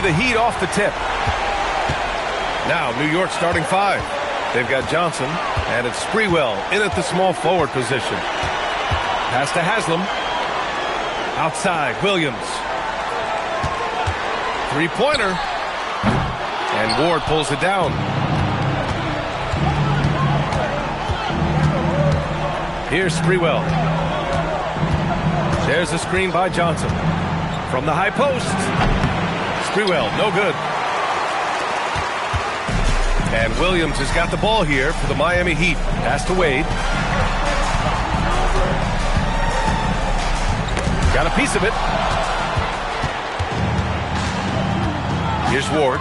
the Heat off the tip. Now New York starting 5. They've got Johnson, and it's Sprewell in at the small forward position. Pass to Haslam. Outside, Williams. Three-pointer. And Ward pulls it down. Here's Sprewell. There's a screen by Johnson. From the high post. Sprewell, no good. And Williams has got the ball here for the Miami Heat. Pass to Wade. Got a piece of it. Here's Ward.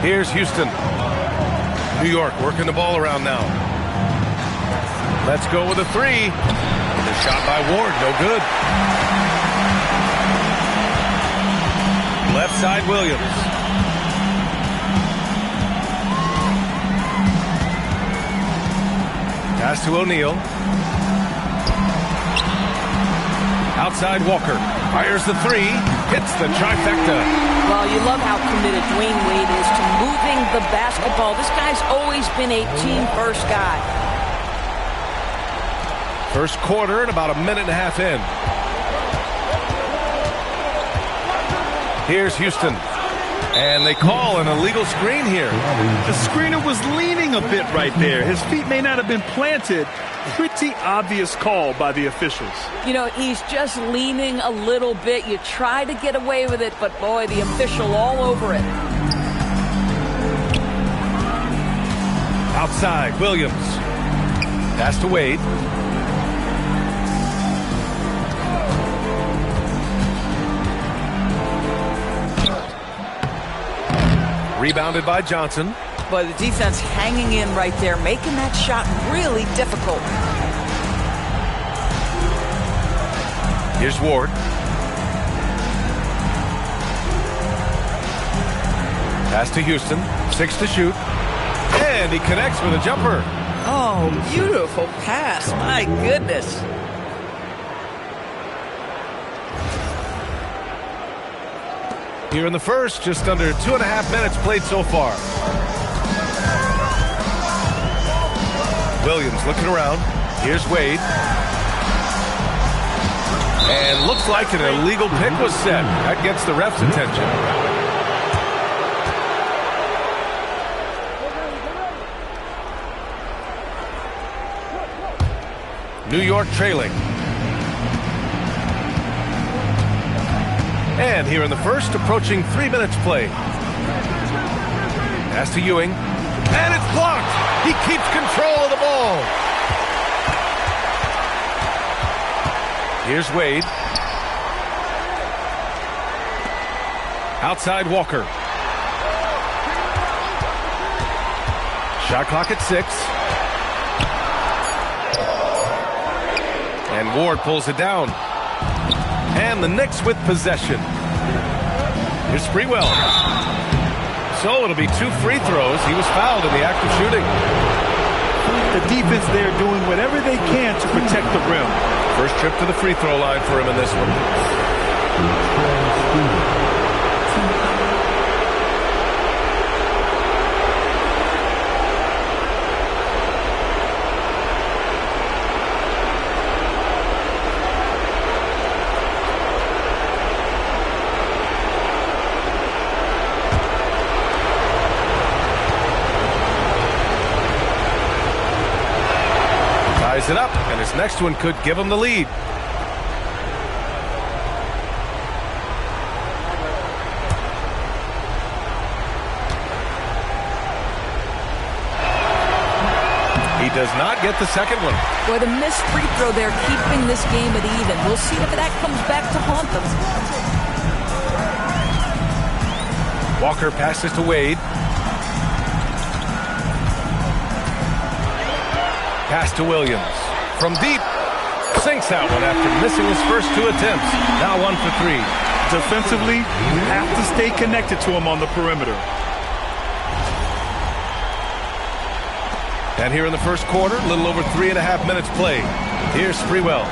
Here's Houston. New York working the ball around now. Let's go with a three. The shot by Ward, no good. Left side, Williams. Pass to O'Neal. Outside Walker. Fires the three. Hits the trifecta. Well, you love how committed Dwayne Wade is to moving the basketball. This guy's always been a team-first guy. First quarter and about a minute and a half in. Here's Houston. And they call an illegal screen here. The screener was leaning a bit right there. His feet may not have been planted. Pretty obvious call by the officials. You know, he's just leaning a little bit. You try to get away with it, but boy, the official all over it. Outside, Williams. Pass to Wade. Rebounded by Johnson. Boy, the defense hanging in right there, making that shot really difficult. Here's Ward. Pass to Houston. 6 to shoot. And he connects with a jumper. Oh, beautiful pass. My goodness. Here in the first, just under 2.5 minutes played so far. Williams looking around. Here's Wade. And looks like an illegal pick was set. That gets the ref's attention. New York trailing. And here in the first, approaching 3 minutes played. Pass to Ewing. And it's blocked. He keeps control of the ball. Here's Wade. Outside Walker. Shot clock at 6. And Ward pulls it down. And the Knicks with possession. Here's Sprewell. So it'll be 2 free throws. He was fouled in the act of shooting. The defense there doing whatever they can to protect the rim. First trip to the free throw line for him in this one. It up, and his next one could give him the lead. He does not get the second one. Boy, the missed free throw there, keeping this game at even. We'll see if that comes back to haunt them. Walker passes to Wade. Pass to Williams. From deep. Sinks that one after missing his first 2 attempts. Now 1 for 3. Defensively, you have to stay connected to him on the perimeter. And here in the first quarter, a little over 3.5 minutes played. Here's Sprewell.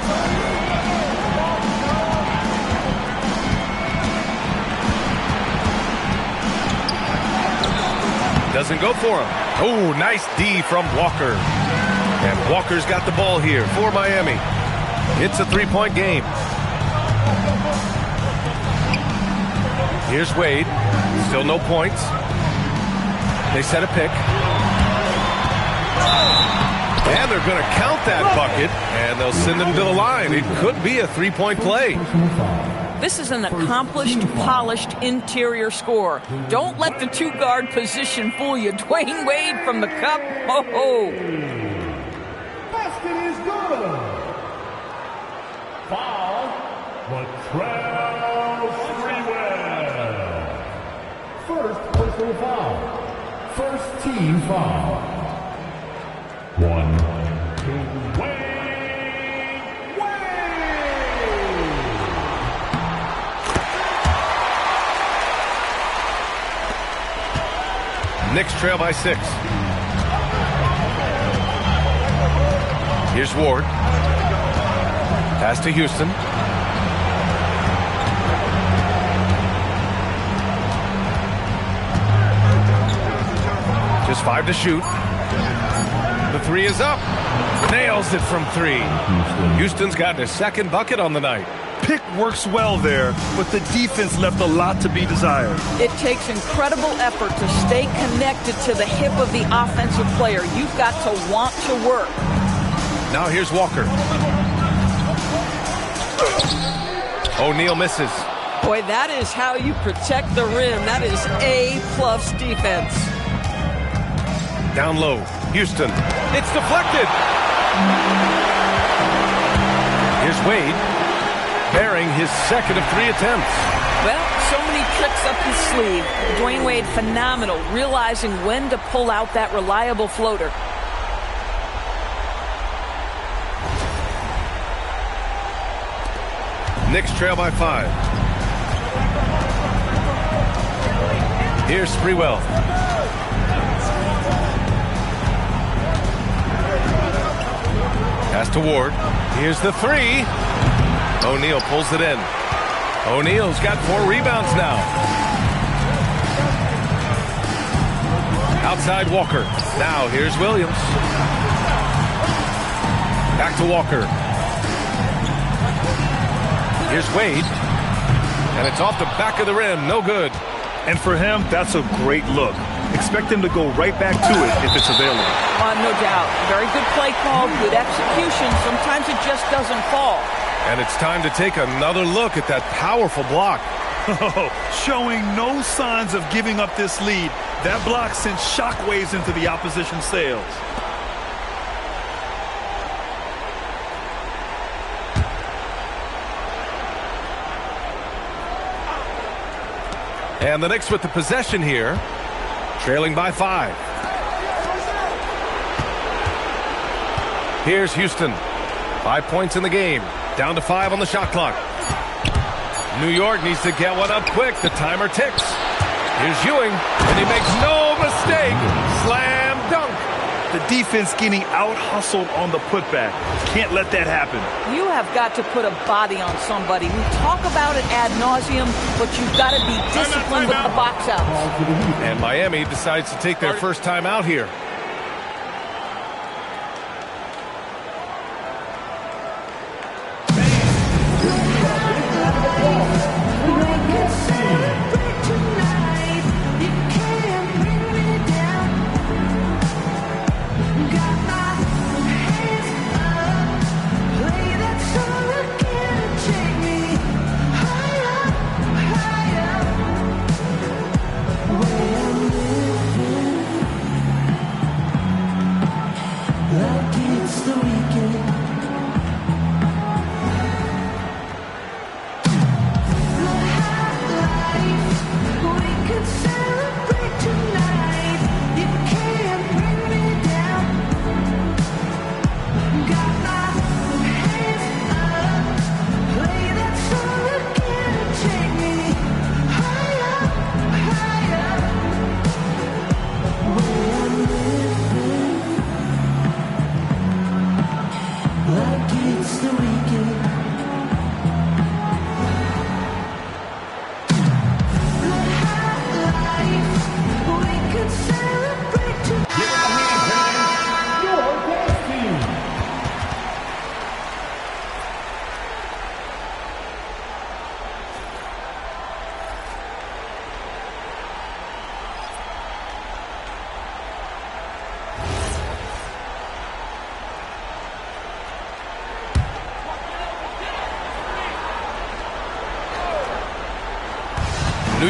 Doesn't go for him. Oh, nice D from Walker. And Walker's got the ball here for Miami. It's a three-point game. Here's Wade. Still no points. They set a pick. And they're going to count that bucket, and they'll send him to the line. It could be a three-point play. This is an accomplished, polished interior scorer. Don't let the two-guard position fool you. Dwayne Wade from the cup. Ho-ho. Basket is good. Foul. Latrell Sprewell. First personal foul. First team foul. 1, 2, Wade. Knicks trail by 6. Here's Ward. Pass to Houston. Just 5 to shoot. The three is up. Nails it from 3. Houston's got their second bucket on the night. Pick works well there, but the defense left a lot to be desired. It takes incredible effort to stay connected to the hip of the offensive player. You've got to want to work. Now here's Walker. O'Neal misses. Boy, that is how you protect the rim. That is A+ defense. Down low. Houston. It's deflected. Here's Wade. Bearing his second of 3 attempts. Well, so many tricks up his sleeve. Dwayne Wade, phenomenal, realizing when to pull out that reliable floater. Knicks trail by 5. Here's Sprewell. Pass to Ward. Here's the 3. O'Neal pulls it in. O'Neal's got 4 rebounds now. Outside Walker. Now here's Williams. Back to Walker. Here's Wade. And it's off the back of the rim. No good. And for him, that's a great look. Expect him to go right back to it if it's available. No doubt. Very good play call, good execution. Sometimes it just doesn't fall. And it's time to take another look at that powerful block. Showing no signs of giving up this lead. That block sent shockwaves into the opposition's sails. And the Knicks with the possession here, trailing by 5. Here's Houston. 5 points in the game. Down to 5 on the shot clock. New York needs to get one up quick. The timer ticks. Here's Ewing, and he makes no mistake. Slam dunk. The defense getting out-hustled on the putback. Can't let that happen. You have got to put a body on somebody. We talk about it ad nauseum, but you've got to be disciplined with the box outs. And Miami decides to take their first time out here.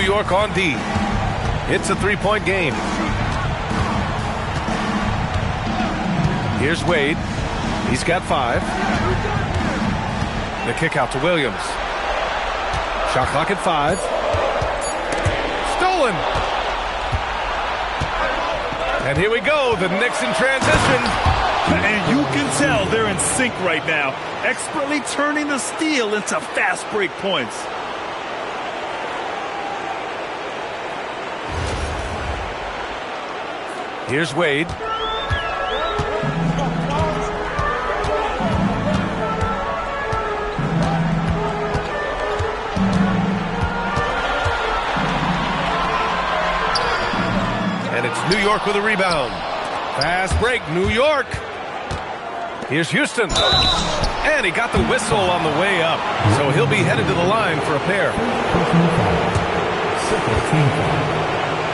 York on D. It's a three-point game. Here's Wade. He's got 5. The kick out to Williams. Shot clock at 5. Stolen. And here we go. The Knicks in transition. And you can tell they're in sync right now, expertly turning the steal into fast break points. Here's Wade. And it's New York with a rebound. Fast break, New York. Here's Houston. And he got the whistle on the way up. So he'll be headed to the line for a pair.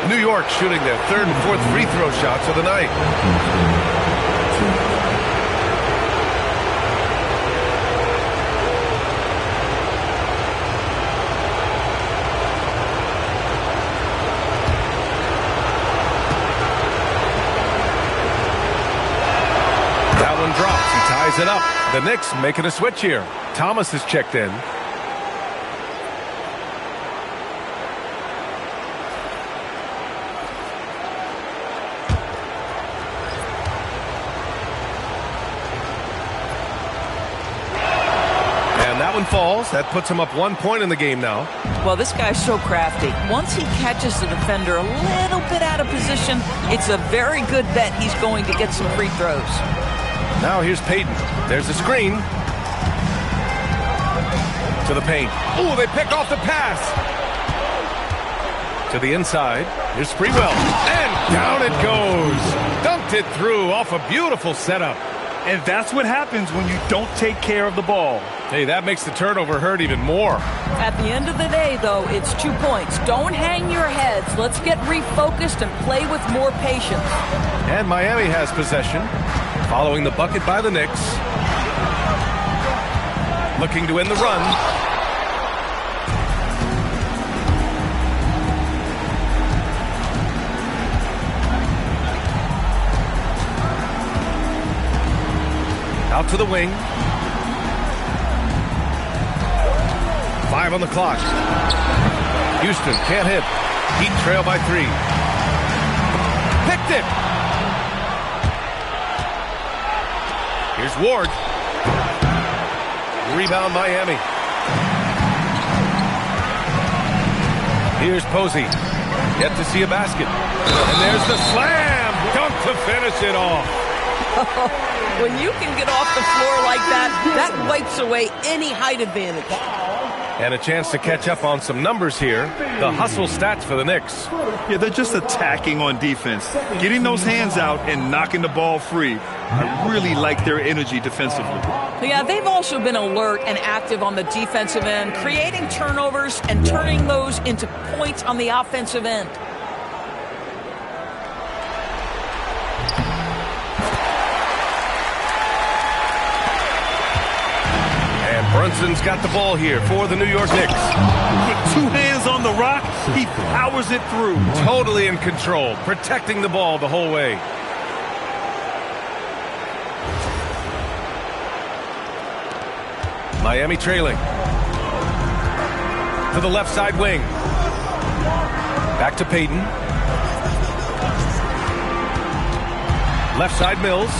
New York shooting their 3rd and 4th free throw shots of the night. That one drops. He ties it up. The Knicks making a switch here. Thomas is checked in. Falls. That puts him up 1 point in the game now. Well, this guy's so crafty. Once he catches the defender a little bit out of position, it's a very good bet he's going to get some free throws. Now here's Payton. There's a screen. To the paint. Oh, they pick off the pass. To the inside. Here's Sprewell. And down it goes. Dunked it through off a beautiful setup. And that's what happens when you don't take care of the ball. Hey, that makes the turnover hurt even more. At the end of the day, though, it's 2 points. Don't hang your heads. Let's get refocused and play with more patience. And Miami has possession, following the bucket by the Knicks. Looking to end the run. Out to the wing. 5 on the clock. Houston can't hit. Heat trail by 3. Picked it. Here's Ward. Rebound Miami. Here's Posey. Yet to see a basket. And there's the slam. Dunk to finish it off. When you can get off the floor like that, that wipes away any height advantage. And a chance to catch up on some numbers here. The hustle stats for the Knicks. Yeah, they're just attacking on defense. Getting those hands out and knocking the ball free. I really like their energy defensively. Yeah, they've also been alert and active on the defensive end, creating turnovers and turning those into points on the offensive end. Brunson's got the ball here for the New York Knicks. With 2 hands on the rock, he powers it through. Totally in control, protecting the ball the whole way. Miami trailing. To the left side wing. Back to Payton. Left side Mills.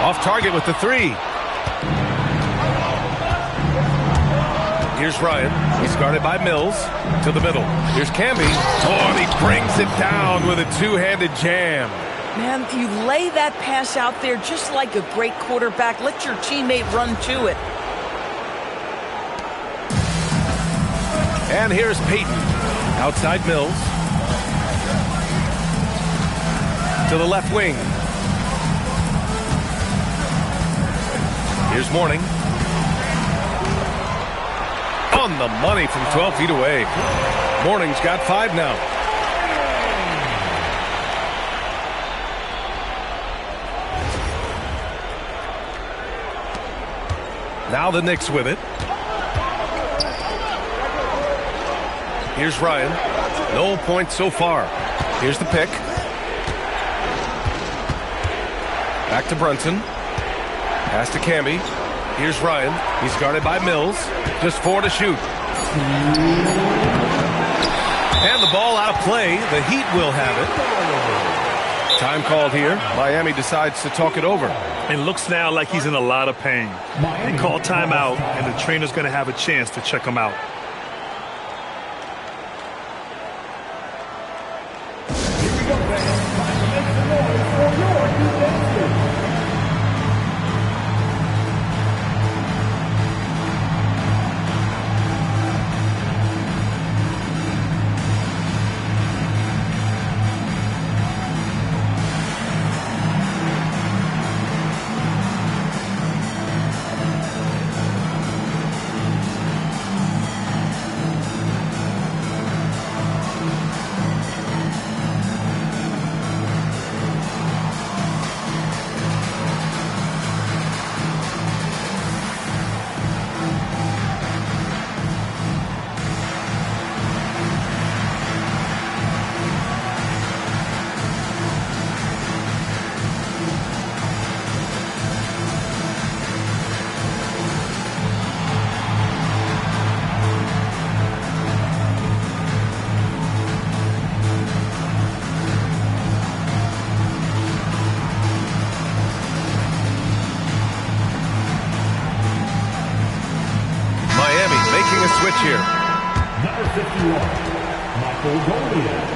Off target with the 3. Here's Ryan. He's guarded by Mills. To the middle. Here's Camby. Oh, and he brings it down with a 2-handed jam. Man, you lay that pass out there just like a great quarterback. Let your teammate run to it. And here's Payton. Outside Mills. To the left wing. Here's Mourning. On the money from 12 feet away. Mourning's got 5 now. Now the Knicks with it. Here's Ryan. No points so far. Here's the pick. Back to Brunson. Pass to Camby. Here's Ryan. He's guarded by Mills. Just 4 to shoot. And the ball out of play. The Heat will have it. Time called here. Miami decides to talk it over. It looks now like he's in a lot of pain. They call timeout, and the trainer's going to have a chance to check him out. Switch here. Number 51, Michael Goliath.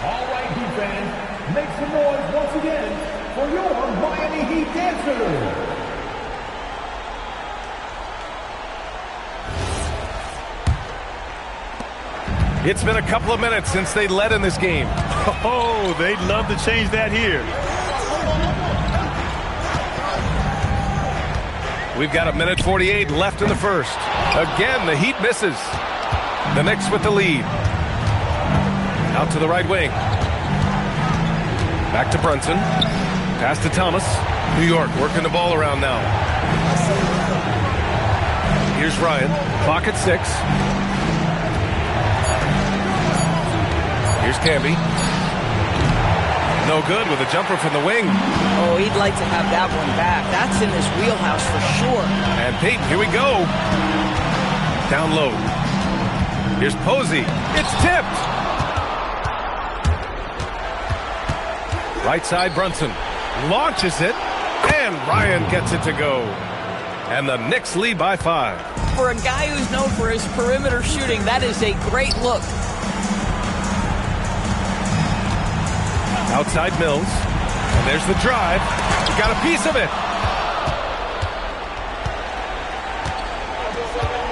All right, Heat fans, make some noise once again for your Miami Heat dancers. It's been a couple of minutes since they led in this game. Oh, they'd love to change that here. We've got 1:48 left in the first. Again, the Heat misses. The Knicks with the lead. Out to the right wing. Back to Brunson. Pass to Thomas. New York working the ball around now. Here's Ryan. Clock at 6. Here's Camby. No good with a jumper from the wing. Oh, he'd like to have that one back. That's in his wheelhouse for sure. And Peyton, here we go. Down low. Here's Posey. It's tipped. Right side, Brunson. Launches it. And Ryan gets it to go. And the Knicks lead by 5. For a guy who's known for his perimeter shooting, that is a great look. Outside Mills. And there's the drive. Got a piece of it.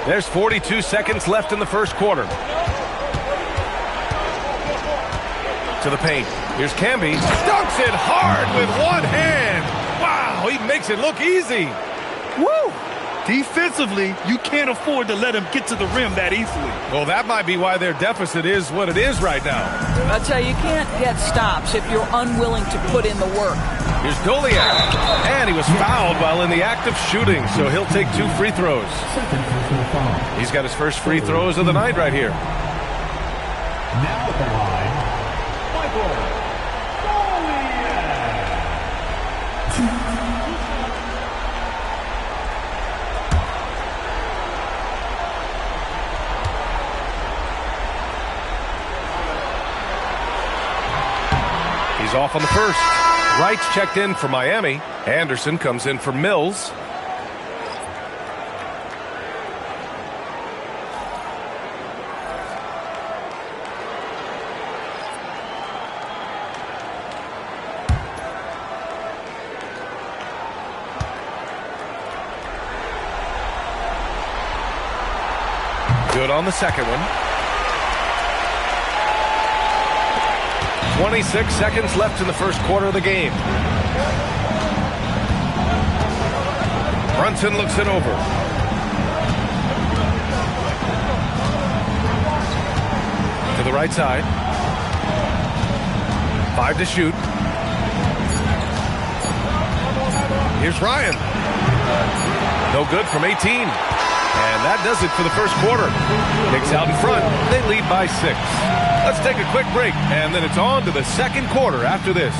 There's 42 seconds left in the first quarter. To the paint. Here's Camby. Dunks it hard with one hand. Wow, he makes it look easy. Woo! Defensively, you can't afford to let him get to the rim that easily. Well, that might be why their deficit is what it is right now. I'll tell you, you can't get stops if you're unwilling to put in the work. Here's Goliath. And he was fouled while in the act of shooting, so he'll take 2 free throws. He's got his first free throws of the night right here. Now at the line, Michael Goliath. He's off on the first. Wright's checked in for Miami. Anderson comes in for Mills. Good on the second one. 26 seconds left in the first quarter of the game. Brunson looks it over. To the right side. 5 to shoot. Here's Ryan. No good from 18. And that does it for the first quarter. Knicks out in front. They lead by 6. Let's take a quick break, and then it's on to the second quarter after this.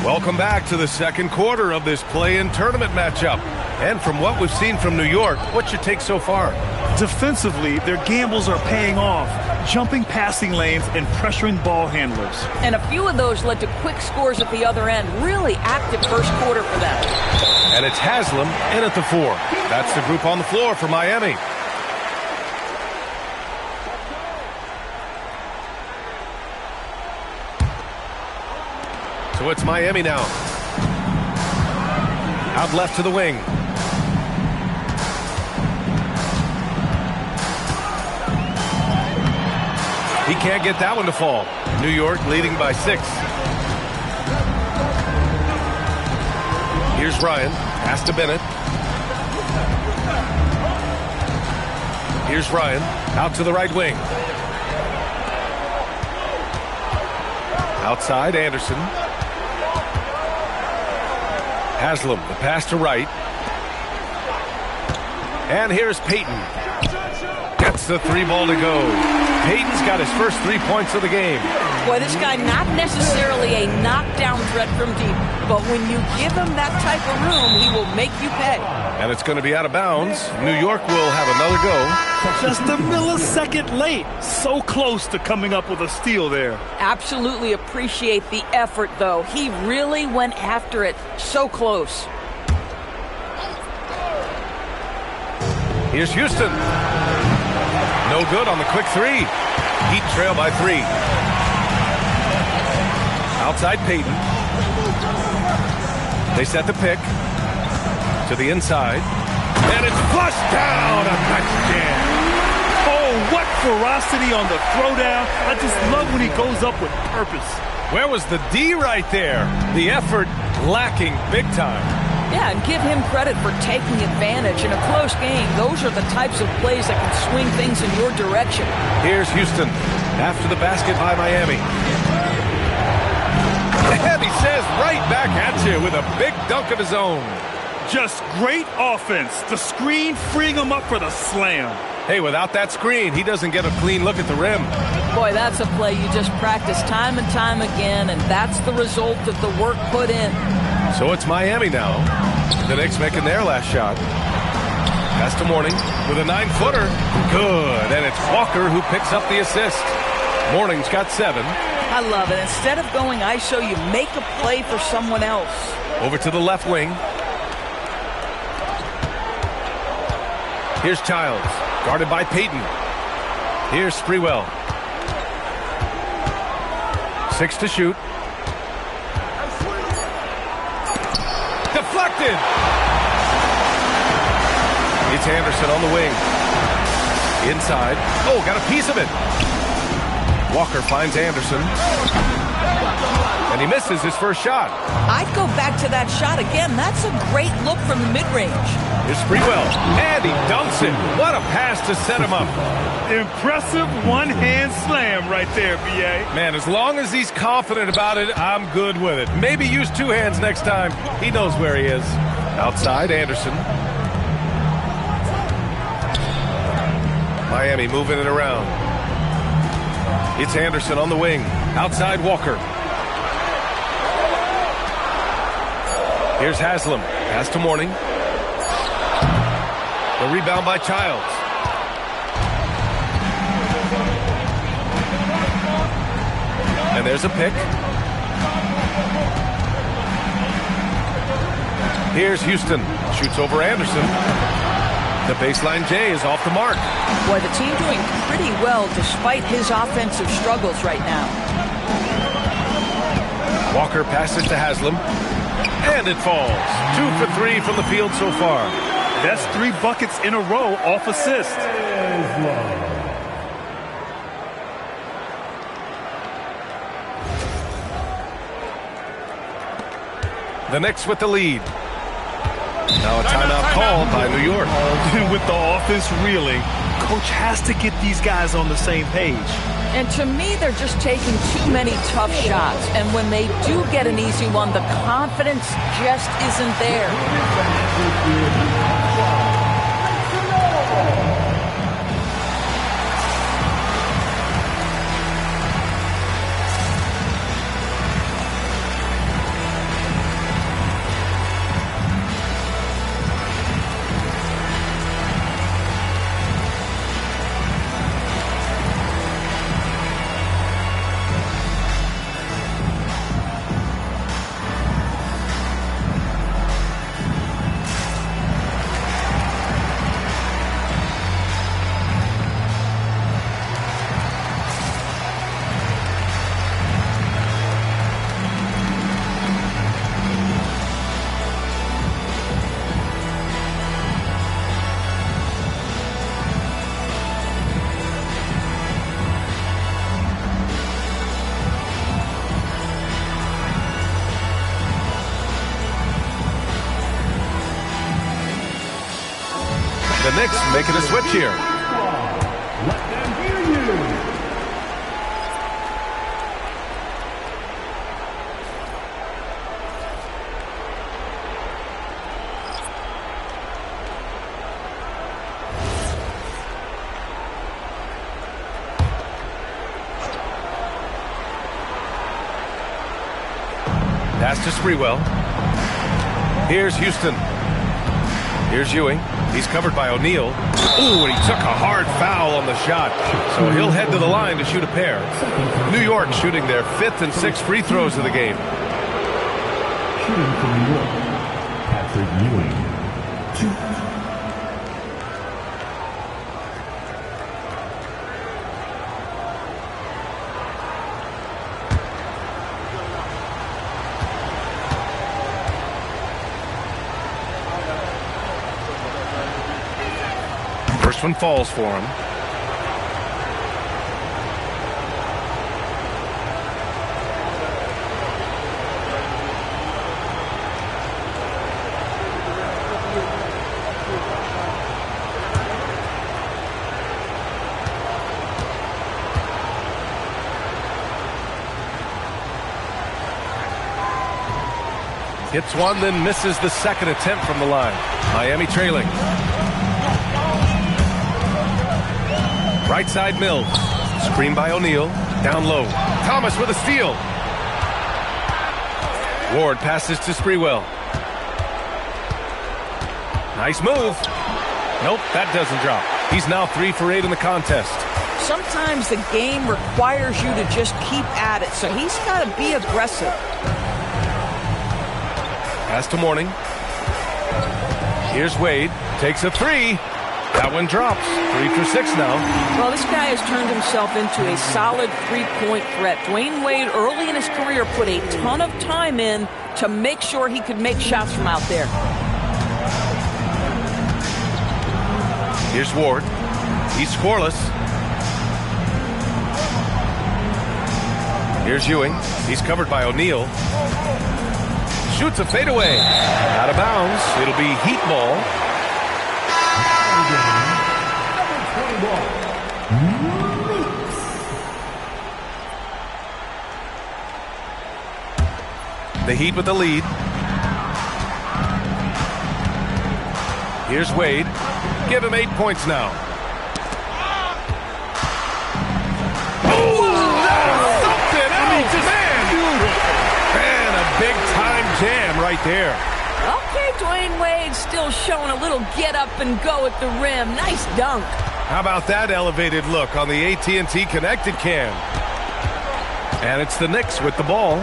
Welcome back to the second quarter of this play-in tournament matchup. And from what we've seen from New York, what's your take so far? Defensively, their gambles are paying off, jumping passing lanes and pressuring ball handlers. And a few of those led to quick scores at the other end. Really active first quarter for them. And it's Haslam in at the 4. That's the group on the floor for Miami. So it's Miami now. Out left to the wing. He can't get that one to fall. New York leading by 6. Here's Ryan. Pass to Bennett. Here's Ryan. Out to the right wing. Outside, Anderson. Haslam, the pass to right. And here's Payton. Gets the 3 ball to go. Payton's got his first 3 points of the game. Boy, this guy not necessarily a knockdown threat from deep, but when you give him that type of room, he will make you pay. And it's going to be out of bounds. New York will have another go. Just a millisecond late. So close to coming up with a steal there. Absolutely appreciate the effort, though. He really went after it. So close. Here's Houston. No good on the quick 3. Heat trail by 3. Outside Payton. They set the pick to the inside. And it's flushed down. A nice jam. Oh, what ferocity on the throwdown. I just love when he goes up with purpose. Where was the D right there? The effort lacking big time. Yeah, and give him credit for taking advantage in a close game. Those are the types of plays that can swing things in your direction. Here's Houston after the basket by Miami. And he says right back at you with a big dunk of his own. Just great offense. The screen freeing him up for the slam. Hey, without that screen, he doesn't get a clean look at the rim. Boy, that's a play you just practice time and time again, and that's the result of the work put in. So it's Miami now. The Knicks making their last shot. Pass to Mourning with a 9-footer. Good. And it's Walker who picks up the assist. Mourning's got 7. I love it. Instead of going ISO, you make a play for someone else. Over to the left wing. Here's Childs, guarded by Payton. Here's Sprewell. 6 to shoot. Deflected. It's Anderson on the wing. Inside. Oh, got a piece of it. Walker finds Anderson. And he misses his first shot. I'd go back to that shot again. That's a great look from the mid-range. Here's Sprewell. And he dunks it. What a pass to set him up. Impressive one-hand slam right there, B.A. Man, as long as he's confident about it, I'm good with it. Maybe use 2 hands next time. He knows where he is. Outside, Anderson. Miami moving it around. It's Anderson on the wing. Outside, Walker. Here's Haslam. Pass to Mourning. The rebound by Childs. And there's a pick. Here's Houston. Shoots over Anderson. The baseline J is off the mark. Boy, the team doing pretty well despite his offensive struggles right now. Walker passes to Haslam. And it falls. 2 for 3 from the field so far. That's 3 buckets in a row off assist. The Knicks with the lead. Now a timeout called by New York. With the offense reeling, coach has to get these guys on the same page. And to me, they're just taking too many tough shots. And when they do get an easy one, the confidence just isn't there. The Knicks making a switch here. Let them hear you. Pass to Sprewell. Here's Houston. Here's Ewing. He's covered by O'Neal. Ooh, and he took a hard foul on the shot. So he'll head to the line to shoot a pair. New York shooting their 5th and 6th free throws of the game. Shooting for New York, Patrick Ewing. 2. First one falls for him. Hits one, then misses the second attempt from the line. Miami trailing. Right side Mills. Screen by O'Neal. Down low. Thomas with a steal. Ward passes to Sprewell. Nice move. Nope, that doesn't drop. He's now 3 for 8 in the contest. Sometimes the game requires you to just keep at it, so he's got to be aggressive. Pass to Mourning. Here's Wade. Takes a 3. That one drops. 3 for 6 now. Well, this guy has turned himself into a solid three-point threat. Dwayne Wade, early in his career, put a ton of time in to make sure he could make shots from out there. Here's Ward. He's scoreless. Here's Ewing. He's covered by O'Neal. Shoots a fadeaway. Out of bounds. It'll be Heat ball. The Heat with the lead. Here's Wade. Give him 8 points now. Oh, that's something else, man, a big-time jam right there. Okay, Dwayne Wade still showing a little get up and go at the rim. Nice dunk. How about that elevated look on the AT&T Connected Cam? And it's the Knicks with the ball.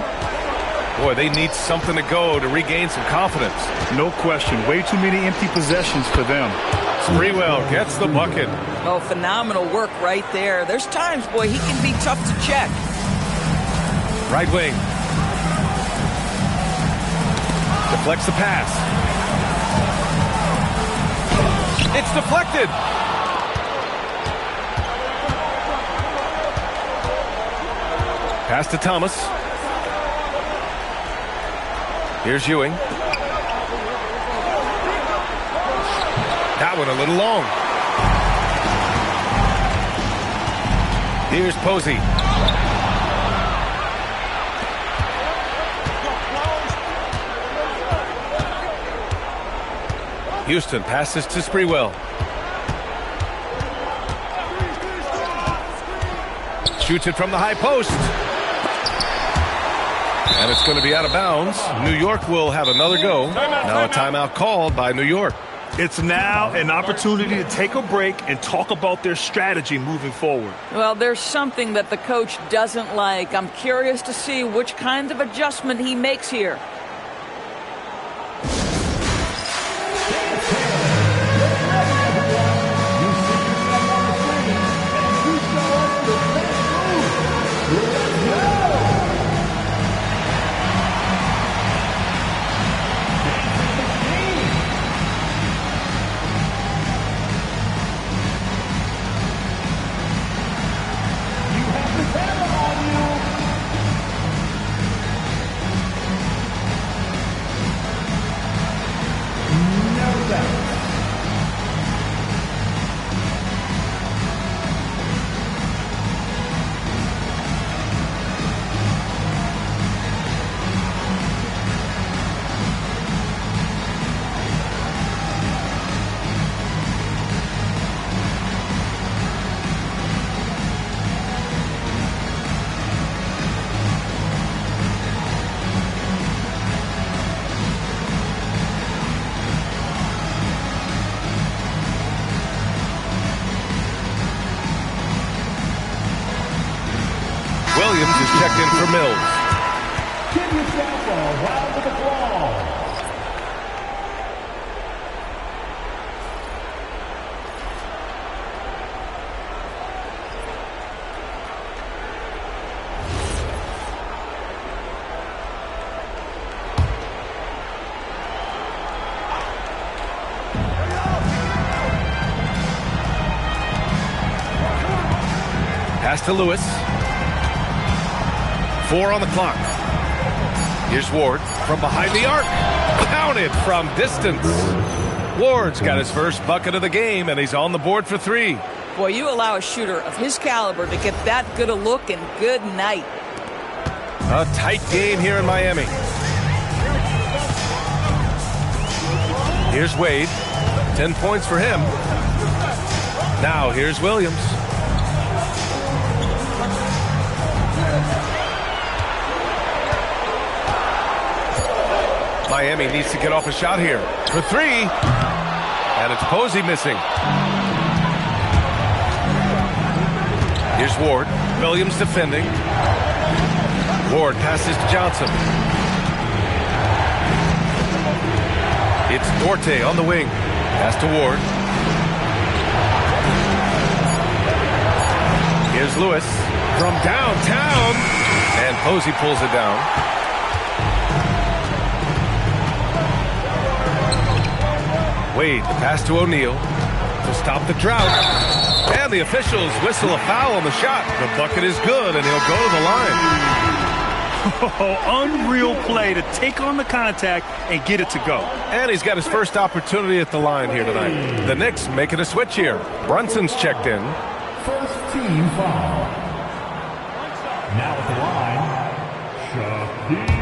Boy, they need something to go to regain some confidence. No question. Way too many empty possessions for them. Sprewell gets the bucket. Oh, phenomenal work right there. There's times, boy, he can be tough to check. Right wing. Deflects the pass. It's deflected. Pass to Thomas. Here's Ewing. That one a little long. Here's Posey. Houston passes to Sprewell. Shoots it from the high post. And it's going to be out of bounds. New York will have another go. Now a timeout called by New York. It's now an opportunity to take a break and talk about their strategy moving forward. Well, there's something that the coach doesn't like. I'm curious to see which kind of adjustment he makes here. Williams is checked in for Mills. Give yourself a round of applause. Pass to Lewis. 4 on the clock. Here's Ward from behind the arc. Counted from distance. Ward's got his first bucket of the game, and he's on the board for 3. Boy, you allow a shooter of his caliber to get that good a look, and good night. A tight game here in Miami. Here's Wade. 10 points for him. Now here's Williams. Miami needs to get off a shot here for 3. And it's Posey missing. Here's Ward. Williams defending. Ward passes to Johnson. It's Duarte on the wing. Pass to Ward. Here's Lewis from downtown. And Posey pulls it down. Wade, the pass to O'Neal to stop the drought. And the officials whistle a foul on the shot. The bucket is good, and he'll go to the line. Oh, unreal play to take on the contact and get it to go. And he's got his first opportunity at the line here tonight. The Knicks making a switch here. Brunson's checked in. First team foul. Now at the line, Shaquille.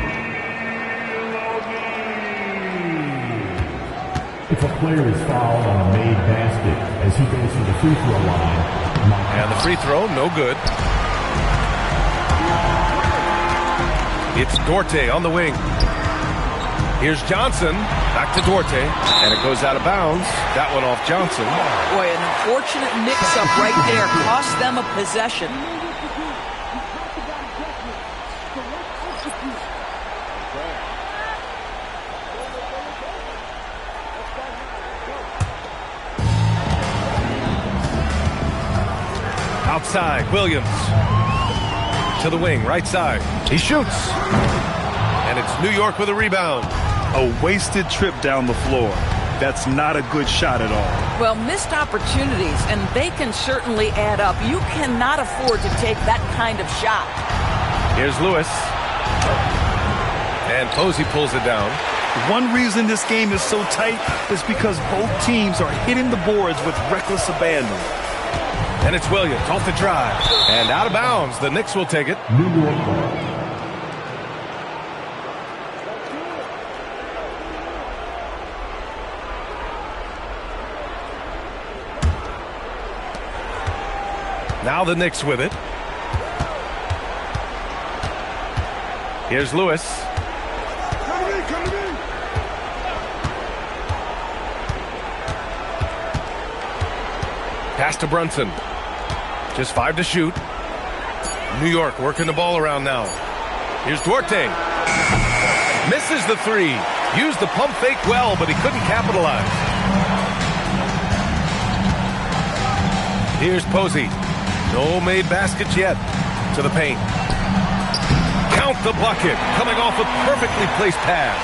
If a player is fouled on a made basket as he goes to the free throw line. And the free throw, no good. It's Duarte on the wing. Here's Johnson. Back to Duarte. And it goes out of bounds. That one off Johnson. Boy, an unfortunate mix-up right there. Cost them a possession. Outside, Williams. To the wing, right side. He shoots. And it's New York with a rebound. A wasted trip down the floor. That's not a good shot at all. Well, missed opportunities, and they can certainly add up. You cannot afford to take that kind of shot. Here's Lewis. And Posey pulls it down. One reason this game is so tight is because both teams are hitting the boards with reckless abandon. And it's Williams off the drive. And out of bounds. The Knicks will take it. New York ball. Now the Knicks with it. Here's Lewis. Pass to Brunson. Just 5 to shoot. New York working the ball around now. Here's Duarte. Misses the 3. Used the pump fake well, but he couldn't capitalize. Here's Posey. No made baskets yet. To the paint. Count the bucket. Coming off a perfectly placed pass.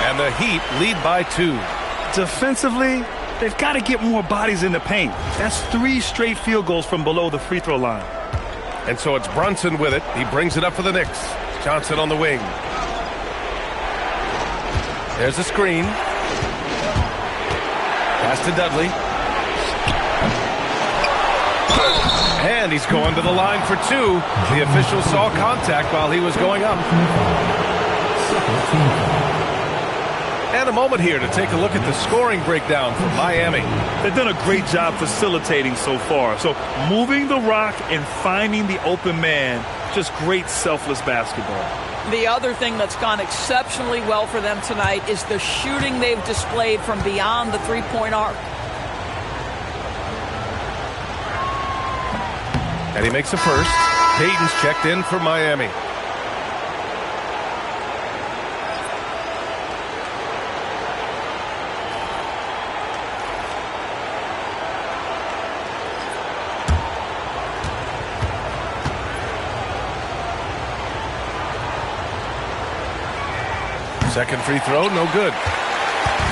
And the Heat lead by 2. Defensively, they've got to get more bodies in the paint. That's 3 straight field goals from below the free throw line. And so it's Brunson with it. He brings it up for the Knicks. Johnson on the wing. There's a screen. Pass to Dudley. And he's going to the line for 2. The official saw contact while he was going up. And a moment here to take a look at the scoring breakdown for Miami. They've done a great job facilitating so far. So moving the rock and finding the open man, just great selfless basketball. The other thing that's gone exceptionally well for them tonight is the shooting they've displayed from beyond the three-point arc. And he makes a first. Payton's checked in for Miami. Second free throw, no good.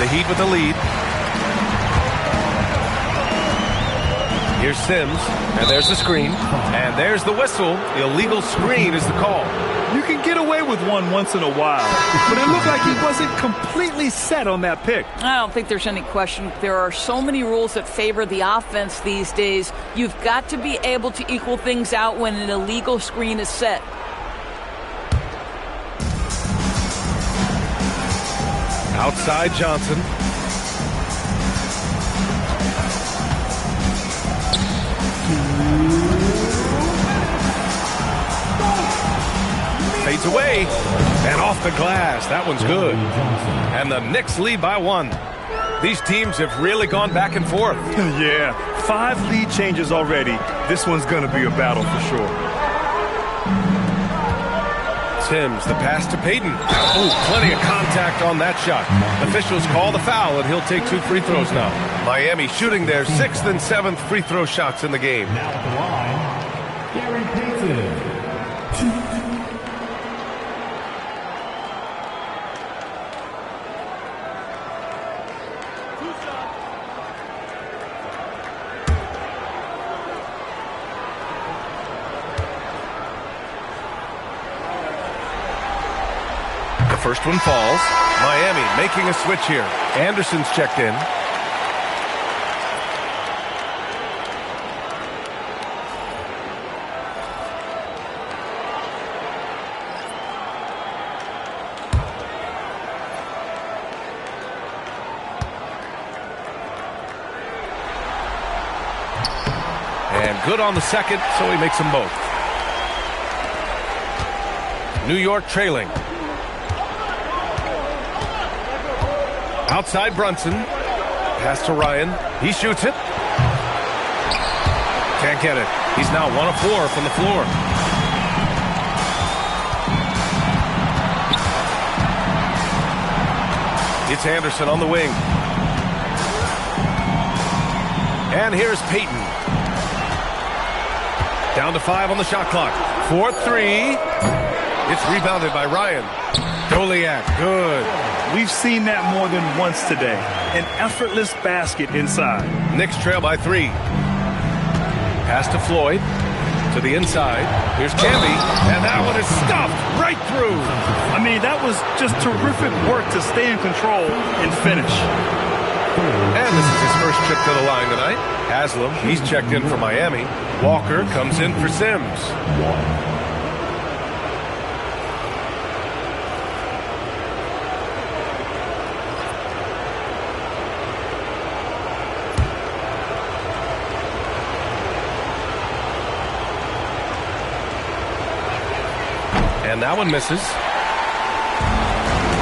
The Heat with the lead. Here's Sims, and there's the screen. And there's the whistle. Illegal screen is the call. You can get away with one once in a while, but it looked like he wasn't completely set on that pick. I don't think there's any question. There are so many rules that favor the offense these days. You've got to be able to equal things out when an illegal screen is set. Outside Johnson. Fades away. And off the glass. That one's good. And the Knicks lead by 1. These teams have really gone back and forth. Yeah, 5 lead changes already. This one's going to be a battle for sure. Sims, the pass to Payton. Oh, plenty of contact on that shot. Officials call the foul, and he'll take 2 free throws now. Miami shooting their 6th and 7th free throw shots in the game. Now at the line, Gary Payton. First one falls. Miami making a switch here. Anderson's checked in. And good on the second, so he makes them both. New York trailing. Outside Brunson. Pass to Ryan. He shoots it. Can't get it. He's now 1 of 4 from the floor. It's Anderson on the wing. And here's Payton. Down to 5 on the shot clock. 4-3. It's rebounded by Ryan. Goliak, good. We've seen that more than once today. An effortless basket inside. Knicks trail by 3. Pass to Floyd. To the inside. Here's Camby. And that one is stuffed right through. I mean, that was just terrific work to stay in control and finish. And this is his first trip to the line tonight. Haslam, he's checked in for Miami. Walker comes in for Sims. And that one misses.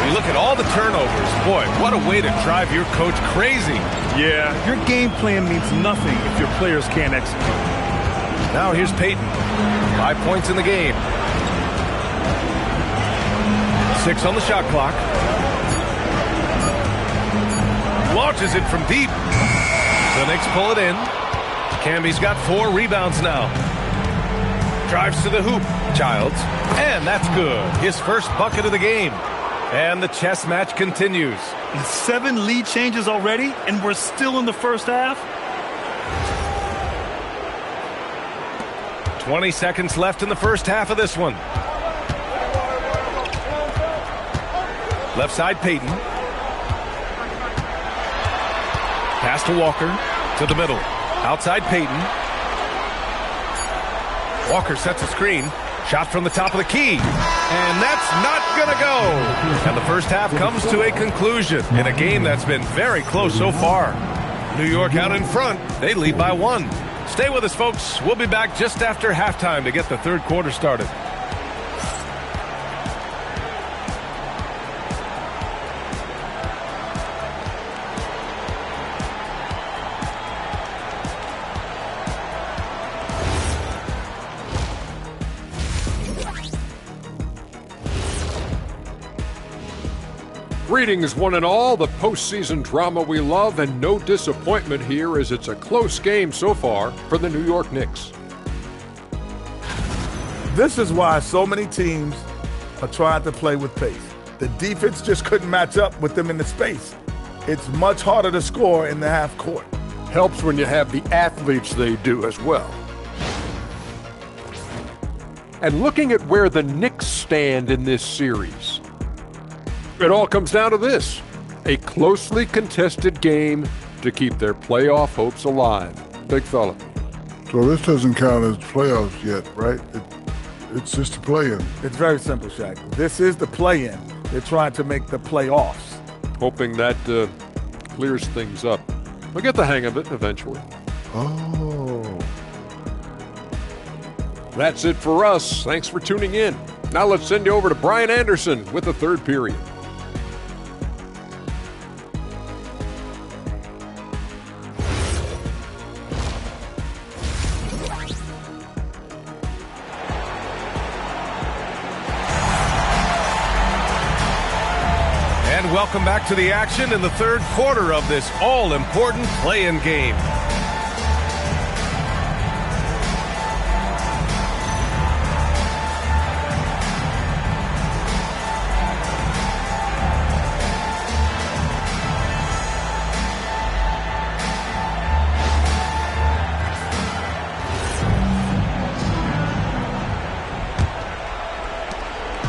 You look at all the turnovers. Boy, what a way to drive your coach crazy. Yeah, your game plan means nothing if your players can't execute. Now here's Peyton. 5 points in the game. 6 on the shot clock. Launches it from deep. The Knicks pull it in. Camby's got 4 rebounds now. Drives to the hoop. Childs. And that's good. His first bucket of the game. And the chess match continues. 7 lead changes already, and we're still in the first half. 20 seconds left in the first half of this one. Left side, Peyton. Pass to Walker. To the middle. Outside, Peyton. Walker sets a screen. Shot from the top of the key. And that's not going to go. And the first half comes to a conclusion in a game that's been very close so far. New York out in front. They lead by 1. Stay with us, folks. We'll be back just after halftime to get the third quarter started. Greetings, one and all. The postseason drama we love, and no disappointment here as it's a close game so far for the New York Knicks. This is why so many teams are trying to play with pace. The defense just couldn't match up with them in the space. It's much harder to score in the half court. Helps when you have the athletes they do as well. And looking at where the Knicks stand in this series, it all comes down to this: a closely contested game to keep their playoff hopes alive. Big fella. So this doesn't count as playoffs yet, right? It's just a play-in. It's very simple, Shaq. This is the play-in. They're trying to make the playoffs. Hoping that clears things up. We'll get the hang of it eventually. Oh. That's it for us. Thanks for tuning in. Now let's send you over to Brian Anderson with the third period. Welcome back to the action in the third quarter of this all-important play-in game.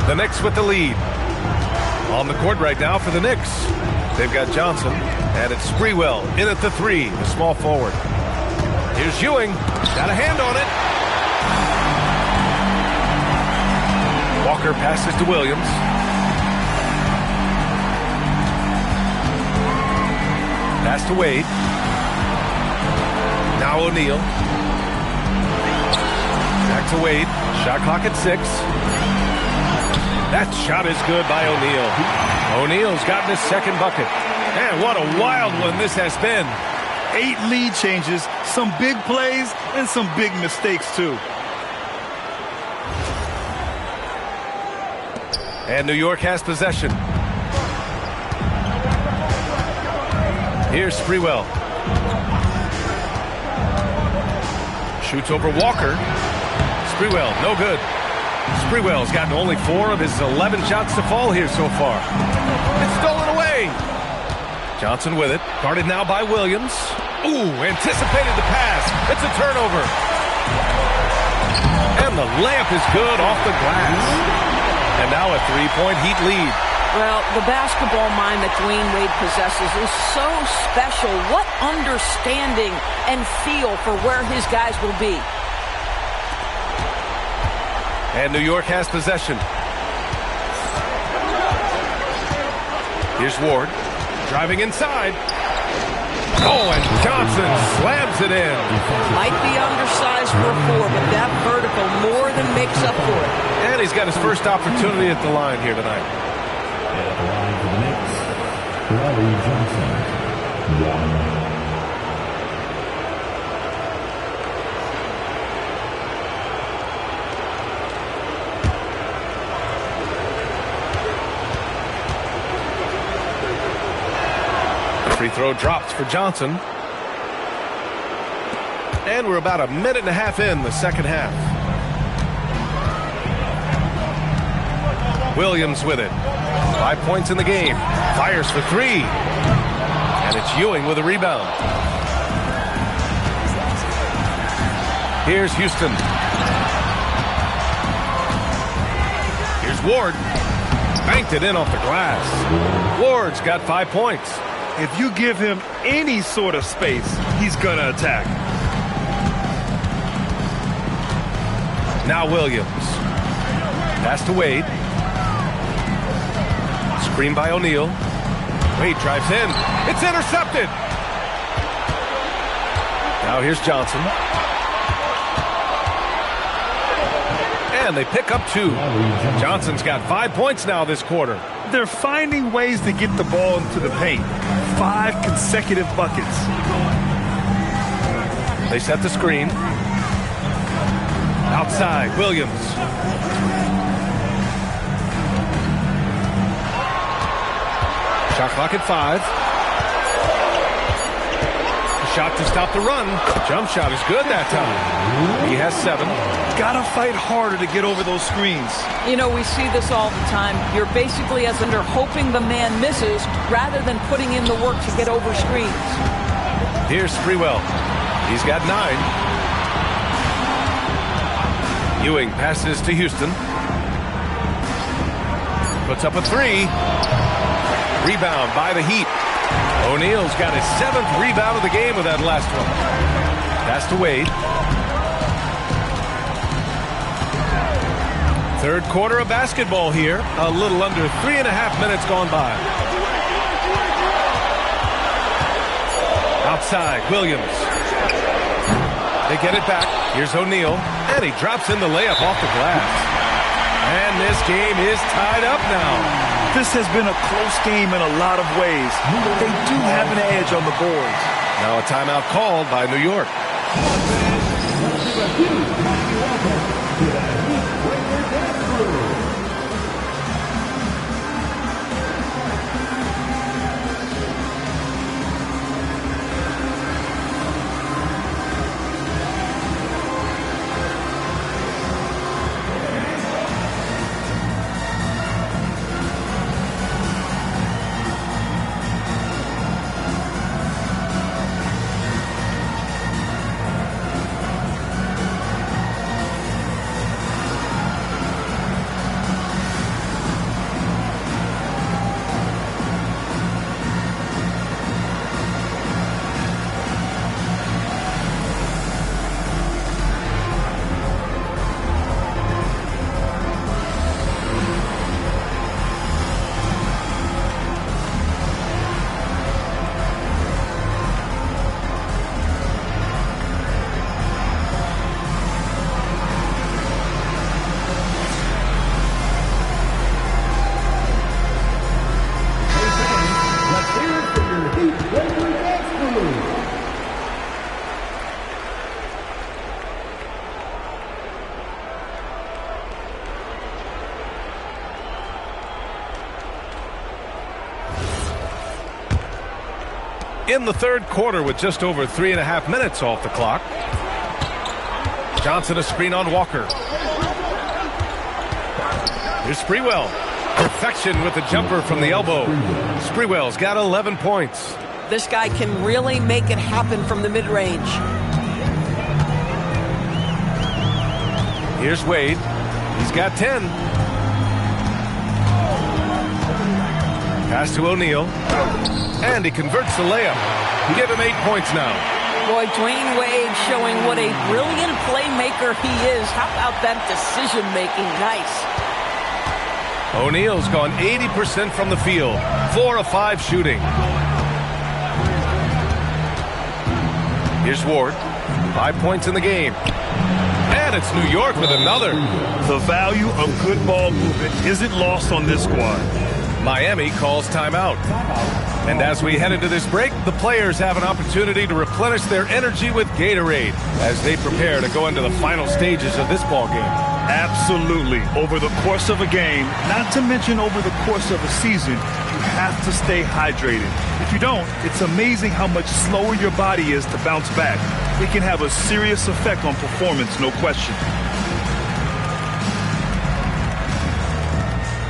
The Knicks with the lead. On the court right now for the Knicks. They've got Johnson, and it's Sprewell in at the 3, the small forward. Here's Ewing. Got a hand on it. Walker passes to Williams. Pass to Wade. Now O'Neal. Back to Wade. Shot clock at 6. That shot is good by O'Neal. O'Neal's gotten his second bucket. And what a wild one this has been. 8 lead changes, some big plays, and some big mistakes, too. And New York has possession. Here's Sprewell. Shoots over Walker. Sprewell, no good. Sprewell's gotten only 4 of his 11 shots to fall here so far. It's stolen away. Johnson with it. Guarded now by Williams. Ooh, anticipated the pass. It's a turnover. And the layup is good off the glass. And now a three-point Heat lead. Well, the basketball mind that Dwayne Wade possesses is so special. What understanding and feel for where his guys will be. And New York has possession. Here's Ward, driving inside. Oh, and Johnson slams it in. Might be undersized for a 4, but that vertical more than makes up for it. And he's got his first opportunity at the line here tonight. At the line for the Knicks, Larry Johnson, 1. Free throw drops for Johnson. And we're about a minute and a half in the second half. Williams with it. 5 points in the game. Fires for 3. And it's Ewing with a rebound. Here's Houston. Here's Ward. Banked it in off the glass. Ward's got 5 points. If you give him any sort of space, he's going to attack. Now Williams. Pass to Wade. Screen by O'Neal. Wade drives in. It's intercepted. Now here's Johnson. And they pick up 2. Johnson's got 5 points now this quarter. They're finding ways to get the ball into the paint. 5 consecutive buckets. They set the screen. Outside, Williams. Shot clock at 5. Shot to stop the run. Jump shot is good that time. He has 7. Gotta fight harder to get over those screens. You know, we see this all the time. You're basically as under hoping the man misses rather than putting in the work to get over screens. Here's Sprewell. He's got 9. Ewing passes to Houston. Puts up a 3. Rebound by the Heat. O'Neal's got his 7th rebound of the game with that last one. Pass to Wade. Third quarter of basketball here. A little under 3.5 minutes gone by. Outside, Williams. They get it back. Here's O'Neal. And he drops in the layup off the glass. And this game is tied up now. This has been a close game in a lot of ways. They do have an edge on the boards. Now a timeout called by New York. In the third quarter with just over 3.5 minutes off the clock. Johnson a screen on Walker. Here's Sprewell. Perfection with the jumper from the elbow. Sprewell's got 11 points. This guy can really make it happen from the mid-range. Here's Wade. He's got 10. Pass to O'Neal. And he converts the layup. Give him 8 points now. Boy, Dwayne Wade showing what a brilliant playmaker he is. How about that decision-making? Nice. O'Neal's gone 80% from the field. 4 of 5 shooting. Here's Ward. 5 points in the game. And it's New York with another. The value of good ball movement isn't lost on this squad. Miami calls timeout. And as we head into this break, the players have an opportunity to replenish their energy with Gatorade as they prepare to go into the final stages of this ball game. Absolutely. Over the course of a game, not to mention over the course of a season, you have to stay hydrated. If you don't, it's amazing how much slower your body is to bounce back. It can have a serious effect on performance, no question.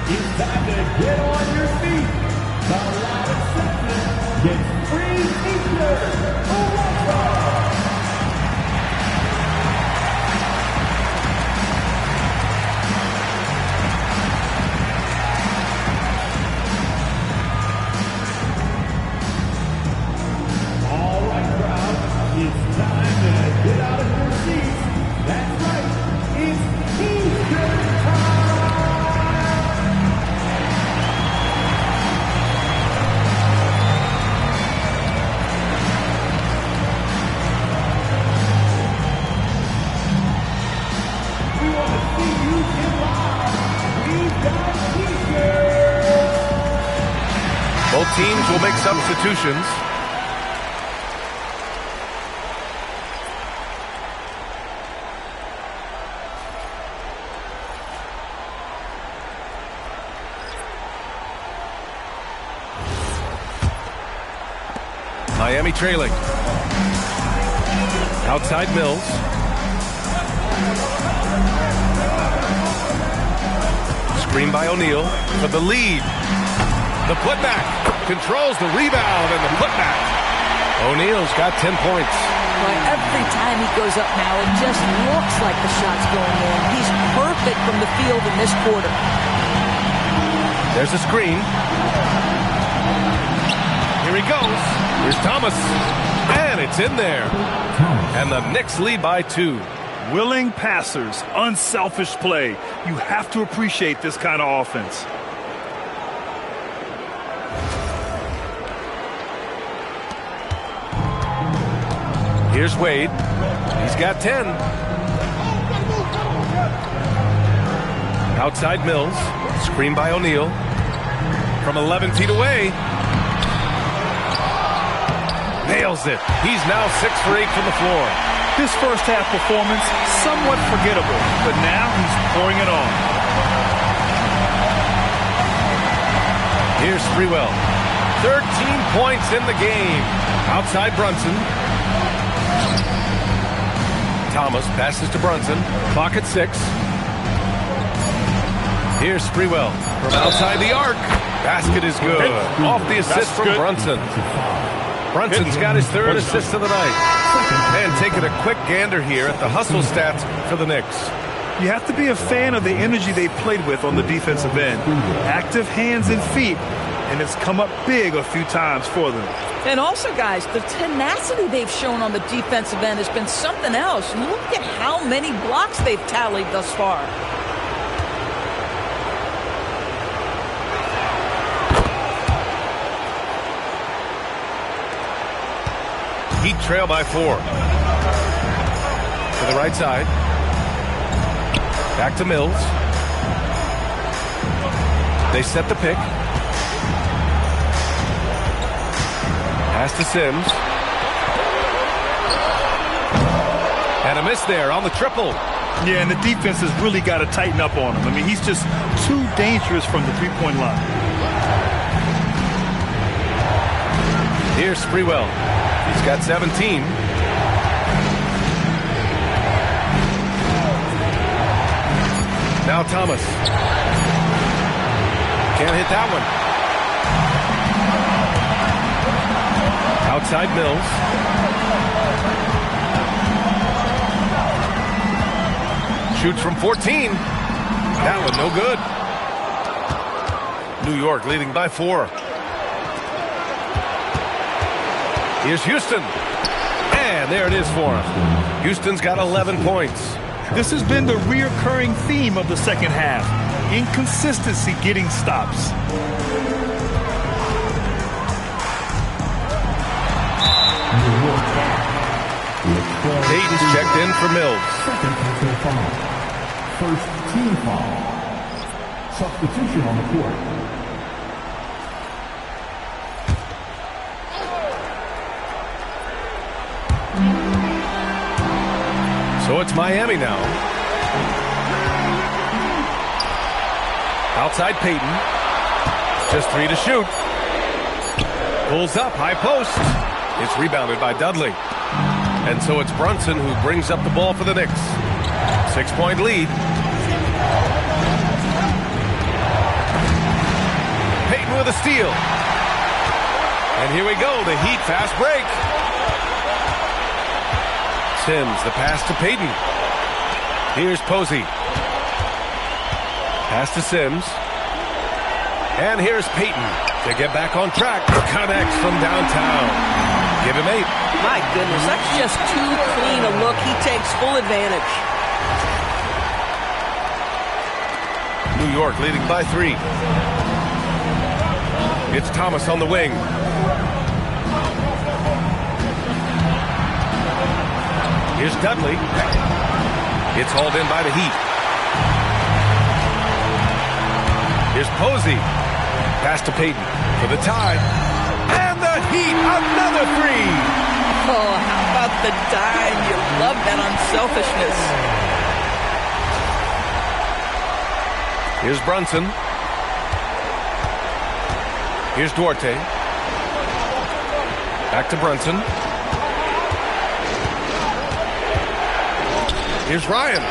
It's time to get on your feet. The Lion section gets free t-shirts. All right, crowd. It's time to get out of your seats. That's right. It's t-shirt time. Both teams will make substitutions. Miami trailing. Outside Mills. Screen by O'Neal for the lead. The putback controls the rebound and the putback. O'Neal's got 10 points. Boy, every time he goes up now, it just looks like the shot's going in. He's perfect from the field in this quarter. There's a screen. Here he goes. Here's Thomas. And it's in there. And the Knicks lead by 2. Willing passers, unselfish play. You have to appreciate this kind of offense. Here's Wade. He's got 10. Outside Mills. Screen by O'Neal. From 11 feet away. Nails it. He's now 6 for 8 from the floor. His first half performance, somewhat forgettable, but now he's pouring it on. Here's Sprewell. 13 points in the game. Outside Brunson. Thomas passes to Brunson. Clock at 6. Here's Sprewell from outside the arc. Basket is good. Off the assist from Brunson. Brunson's got his 3rd assist of the night. And taking a quick gander here at the hustle stats for the Knicks. You have to be a fan of the energy they played with on the defensive end. Active hands and feet, and it's come up big a few times for them. And also, guys, the tenacity they've shown on the defensive end has been something else. Look at how many blocks they've tallied thus far. Heat trail by 4. To the right side. Back to Mills. They set the pick. Pass to Sims. And a miss there on the triple. Yeah, and the defense has really got to tighten up on him. I mean, he's just too dangerous from the three-point line. Here's Sprewell. He's got 17. Now Thomas. Can't hit that one. Outside Mills. shoots from 14. That one no good. New York leading by 4. Here's Houston. And there it is for him. Houston's got 11 points. This has been the reoccurring theme of the second half. Inconsistency getting stops. Payton's checked in for Mills. Second personal foul. First team foul. Substitution on the court. So it's Miami now. Outside Payton. Just 3 to shoot. Pulls up, high post. It's rebounded by Dudley. And so it's Brunson who brings up the ball for the Knicks. 6-point lead. Payton with a steal. And here we go, the Heat fast break. Sims, the pass to Payton. Here's Posey. Pass to Sims. And here's Payton to get back on track. Connects from downtown. Give him 8. My goodness, that's just too clean a look. He takes full advantage. New York leading by 3. It's Thomas on the wing. Here's Dudley. It's hauled in by the Heat. Here's Posey. Pass to Payton for the tie. And the Heat, another 3. Oh, how about the dime? You love that unselfishness. Here's Brunson. Here's Duarte. Back to Brunson. Here's Ryan.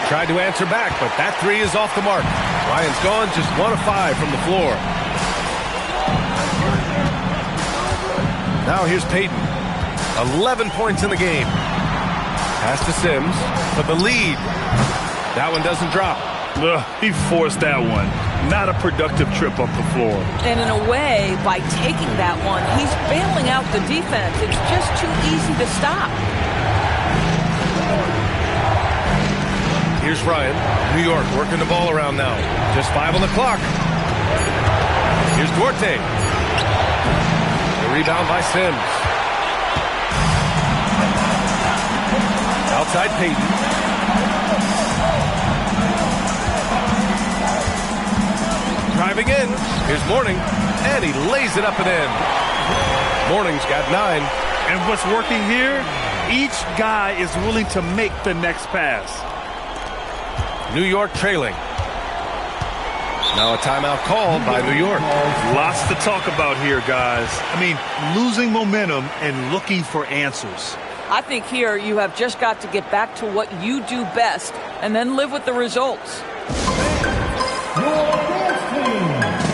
Tried to answer back, but that 3 is off the mark. Ryan's gone, just 1 of 5 from the floor. Now here's Payton. 11 points in the game. Pass to Sims for the lead. That one doesn't drop. He forced that one. Not a productive trip up the floor. And in a way, by taking that one, he's bailing out the defense. It's just too easy to stop. Here's Ryan. New York working the ball around now. Just 5 on the clock. Here's Duarte. The rebound by Sims. Outside Payton. Driving in. Here's Mourning. And he lays it up and in. Mourning's got 9. And what's working here? Each guy is willing to make the next pass. New York trailing. Now a timeout called by New York. Lots to talk about here, guys. I mean, losing momentum and looking for answers. I think here you have just got to get back to what you do best and then live with the results. Your dance team.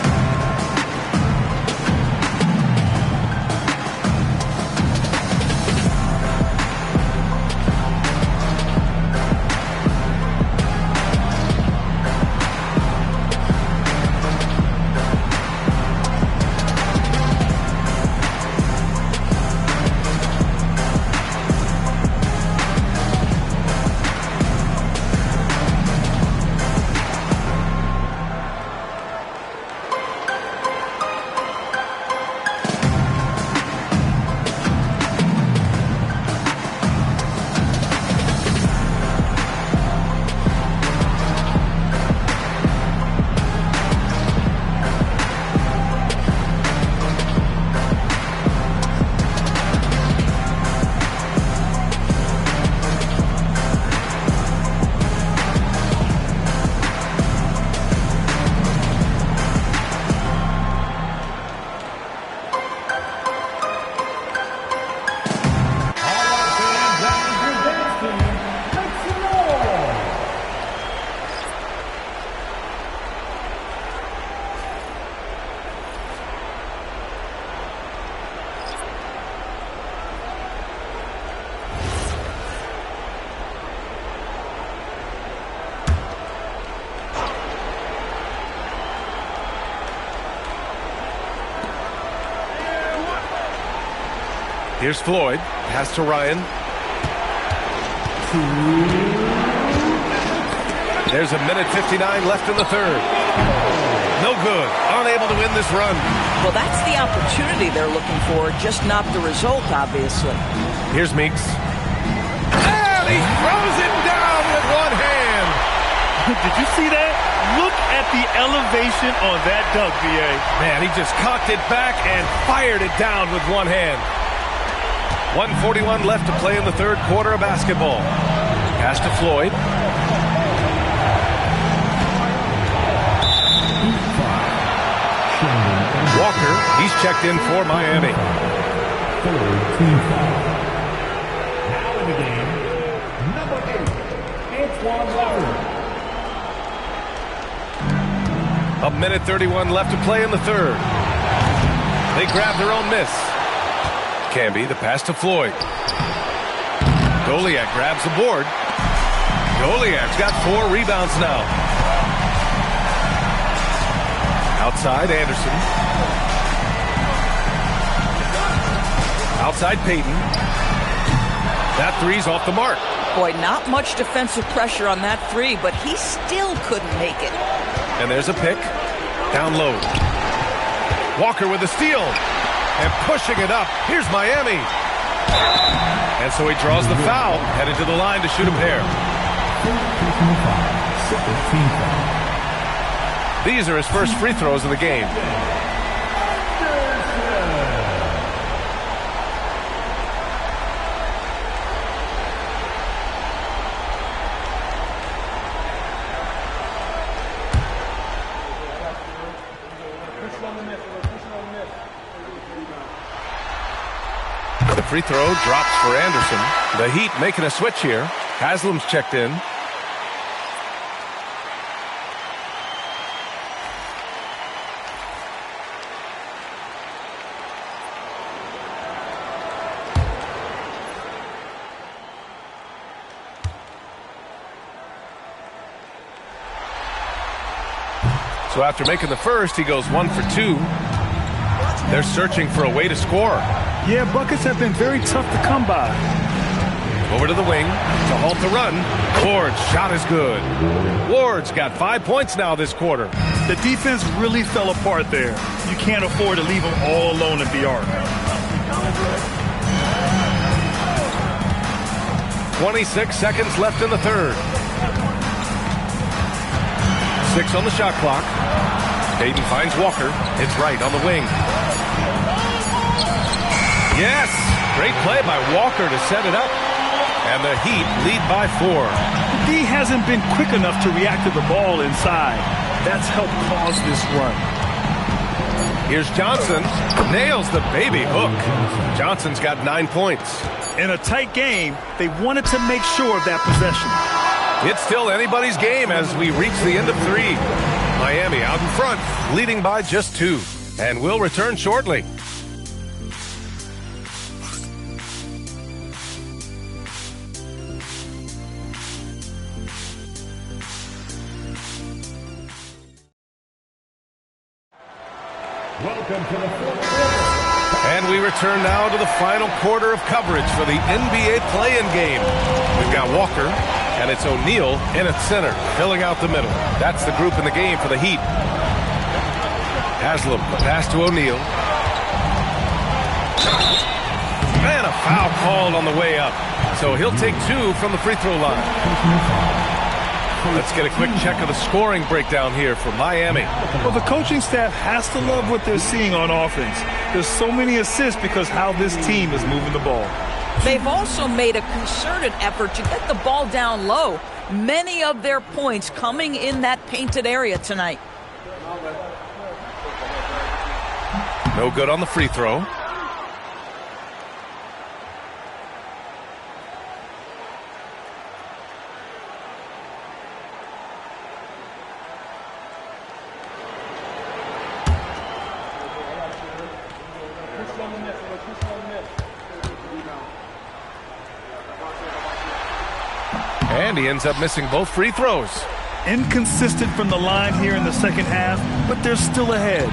Here's Floyd. Pass to Ryan. There's a minute 59 left in the third. No good. Unable to win this run. Well, that's the opportunity they're looking for, just not the result, obviously. Here's Meeks. And he throws it down with one hand. Did you see that? Look at the elevation on that dunk, B.A. Man, he just cocked it back and fired it down with one hand. 1:41 left to play in the third quarter of basketball. Pass to Floyd. Walker, he's checked in for Miami. Third team foul. Now in the game, number 8, Antoine Walker. A minute 31 left to play in the third. They grab their own miss. Camby, the pass to Floyd. Goliak grabs the board. Goliak's got 4 rebounds now. Outside, Anderson. Outside, Payton. That three's off the mark. Boy, not much defensive pressure on that three, but he still couldn't make it. And there's a pick. Down low. Walker with a steal. And pushing it up. Here's Miami. And so he draws the foul. Headed to the line to shoot a pair. These are his first free throws of the game. The free throw drops for Anderson. The Heat making a switch here. Haslam's checked in. So after making the first, he goes 1 for 2. They're searching for a way to score. Yeah, buckets have been very tough to come by. Over to the wing to halt the run. Ward's shot is good. Ward's got 5 points now this quarter. The defense really fell apart there. You can't afford to leave them all alone at the arc. 26 seconds left in the third. 6 on the shot clock. Payton finds Walker. It's right on the wing. Yes! Great play by Walker to set it up. And the Heat lead by 4. D hasn't been quick enough to react to the ball inside. That's helped cause this run. Here's Johnson. Nails the baby hook. Johnson's got 9 points. In a tight game, they wanted to make sure of that possession. It's still anybody's game as we reach the end of 3. Miami out in front, leading by just 2. And we'll return shortly. Welcome to the fourth quarter. And we return now to the final quarter of coverage for the NBA play-in game. We've got Walker, and it's O'Neal in at center, filling out the middle. That's the group in the game for the Heat. Haslam, the pass to O'Neal. And a foul called on the way up. So he'll take 2 from the free throw line. Let's get a quick check of the scoring breakdown here for Miami. Well, the coaching staff has to love what they're seeing on offense. There's so many assists because how this team is moving the ball. They've also made a concerted effort to get the ball down low. Many of their points coming in that painted area tonight. No good on the free throw. And he ends up missing both free throws. Inconsistent from the line here in the second half, but they're still ahead.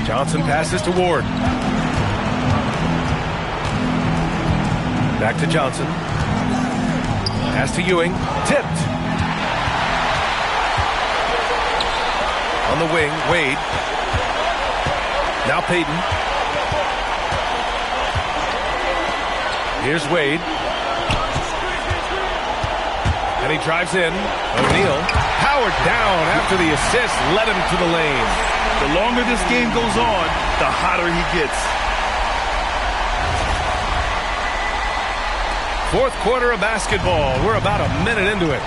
Johnson passes to Ward. Back to Johnson. Pass to Ewing. Tipped. On the wing, Wade. Now Payton. Here's Wade. And he drives in. O'Neal. Powered down after the assist. Led him to the lane. The longer this game goes on, the hotter he gets. Fourth quarter of basketball. We're about a minute into it.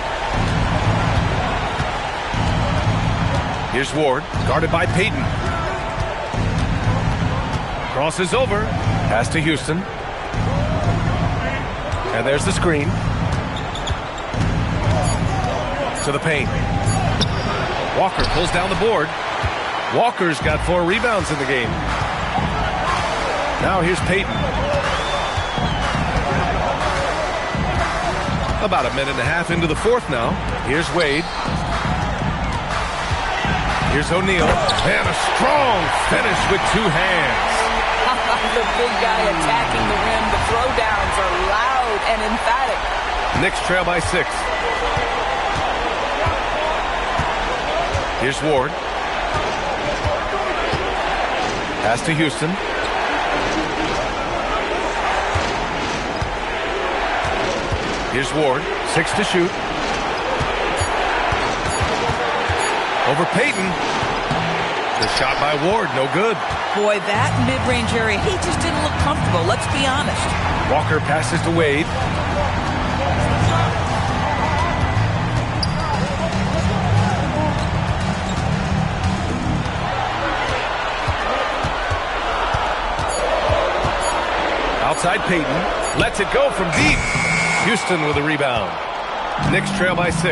Here's Ward, guarded by Payton. Crosses over. Pass to Houston. And there's the screen. To the paint. Walker pulls down the board. Walker's got 4 rebounds in the game. Now here's Payton. About a minute and a half into the fourth now. Here's Wade. Here's O'Neal. And a strong finish with 2 hands. The big guy attacking the rim. The throwdowns are loud and emphatic. Knicks trail by 6. Here's Ward. Pass to Houston. Here's Ward. 6 to shoot. Over Payton. The shot by Ward, no good. Boy, that mid-range area, he just didn't look comfortable, let's be honest. Walker passes to Wade. Outside Payton. Lets it go from deep. Houston with a rebound. Knicks trail by 6.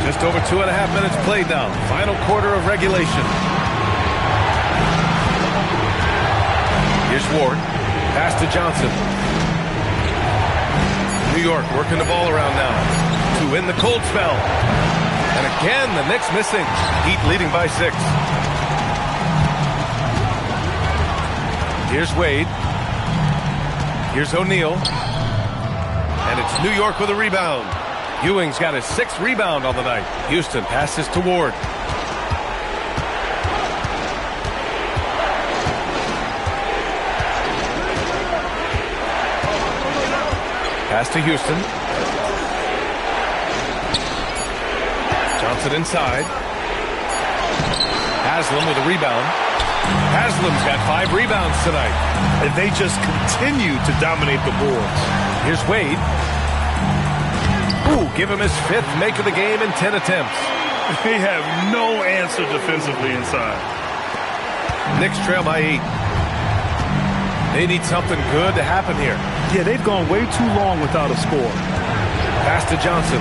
Just over 2.5 minutes played now. Final quarter of regulation. Here's Ward. Pass to Johnson. New York working the ball around now to win the cold spell. And again, the Knicks missing. Heat leading by 6. Here's Wade. Here's O'Neal. And it's New York with a rebound. Ewing's got his 6th rebound on the night. Houston passes to Ward. Pass to Houston. Johnson inside. Haslam with a rebound. Haslam's got 5 rebounds tonight. And they just continue to dominate the boards. Here's Wade. Ooh, give him his 5th make of the game in 10 attempts. They have no answer defensively inside. Knicks trail by 8. They need something good to happen here. Yeah, they've gone way too long without a score. Pass to Johnson.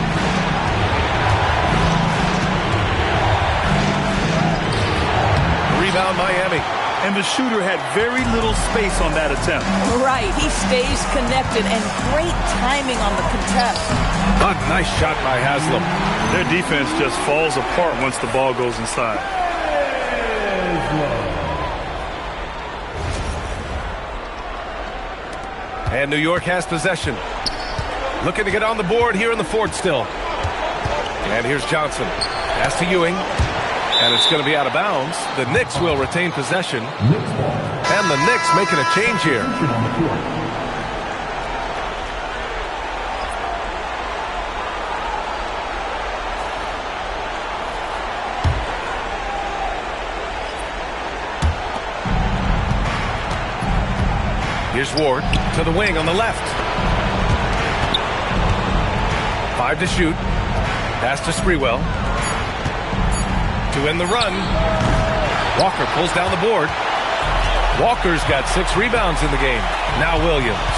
Rebound Miami. And the shooter had very little space on that attempt. Right, he stays connected and great timing on the contest. A nice shot by Haslam. Their defense just falls apart once the ball goes inside. And New York has possession. Looking to get on the board here in the fourth still. And here's Johnson. Pass to Ewing. And it's going to be out of bounds. The Knicks will retain possession. And the Knicks making a change here. Here's Ward to the wing on the left. 5 to shoot. Pass to Sprewell. To end the run. Walker pulls down the board. Walker's got 6 rebounds in the game. Now Williams.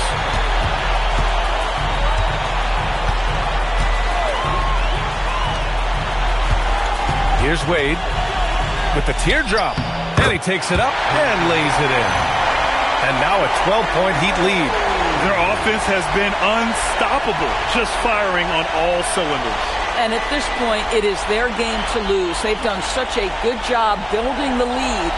Here's Wade with the teardrop. And he takes it up and lays it in. And now a 12-point Heat lead. Their offense has been unstoppable, just firing on all cylinders. And at this point, it is their game to lose. They've done such a good job building the lead.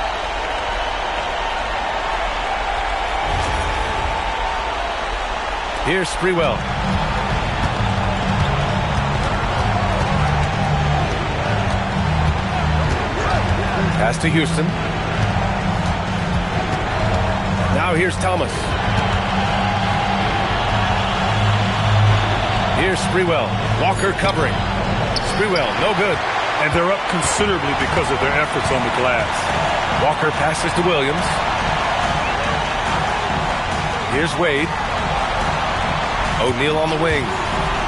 Here's Sprewell. Pass to Houston. Now here's Thomas. Here's Sprewell. Walker covering. Sprewell, no good. And they're up considerably because of their efforts on the glass. Walker passes to Williams. Here's Wade. O'Neal on the wing.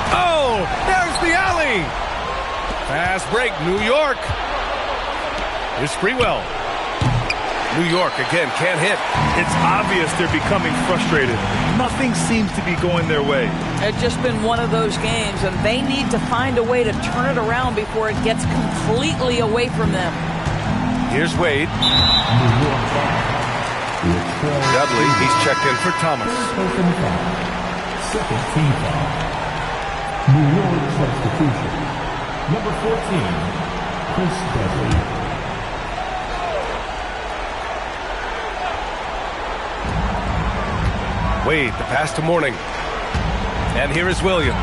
Oh, there's the alley. Fast break, New York. Here's Sprewell. New York again can't hit. It's obvious they're becoming frustrated. Nothing seems to be going their way. It's just been one of those games, and they need to find a way to turn it around before it gets completely away from them. Here's Wade. Dudley, he's checked in for Thomas. Second team foul. New York substitution. Number 14, Chris Dudley. Wade, the pass to Mourning. And here is Williams.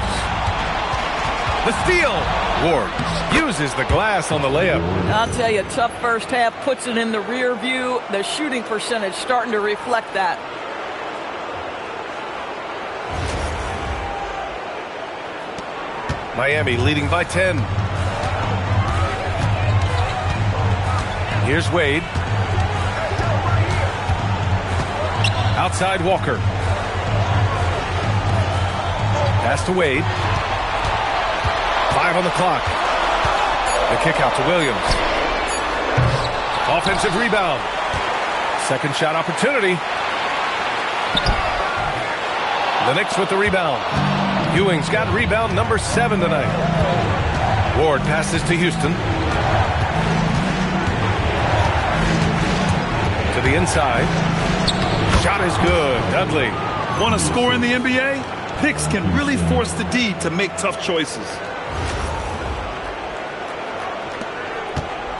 The steal. Ward uses the glass on the layup. I'll tell you, tough first half, puts it in the rear view. The shooting percentage starting to reflect that. Miami leading by 10. Here's Wade. Outside Walker. Pass to Wade. 5 on the clock. The kick out to Williams. Offensive rebound. Second shot opportunity. The Knicks with the rebound. Ewing's got rebound number 7 tonight. Ward passes to Houston. To the inside. Shot is good. Dudley. Want to score in the NBA? Knicks can really force the D to make tough choices.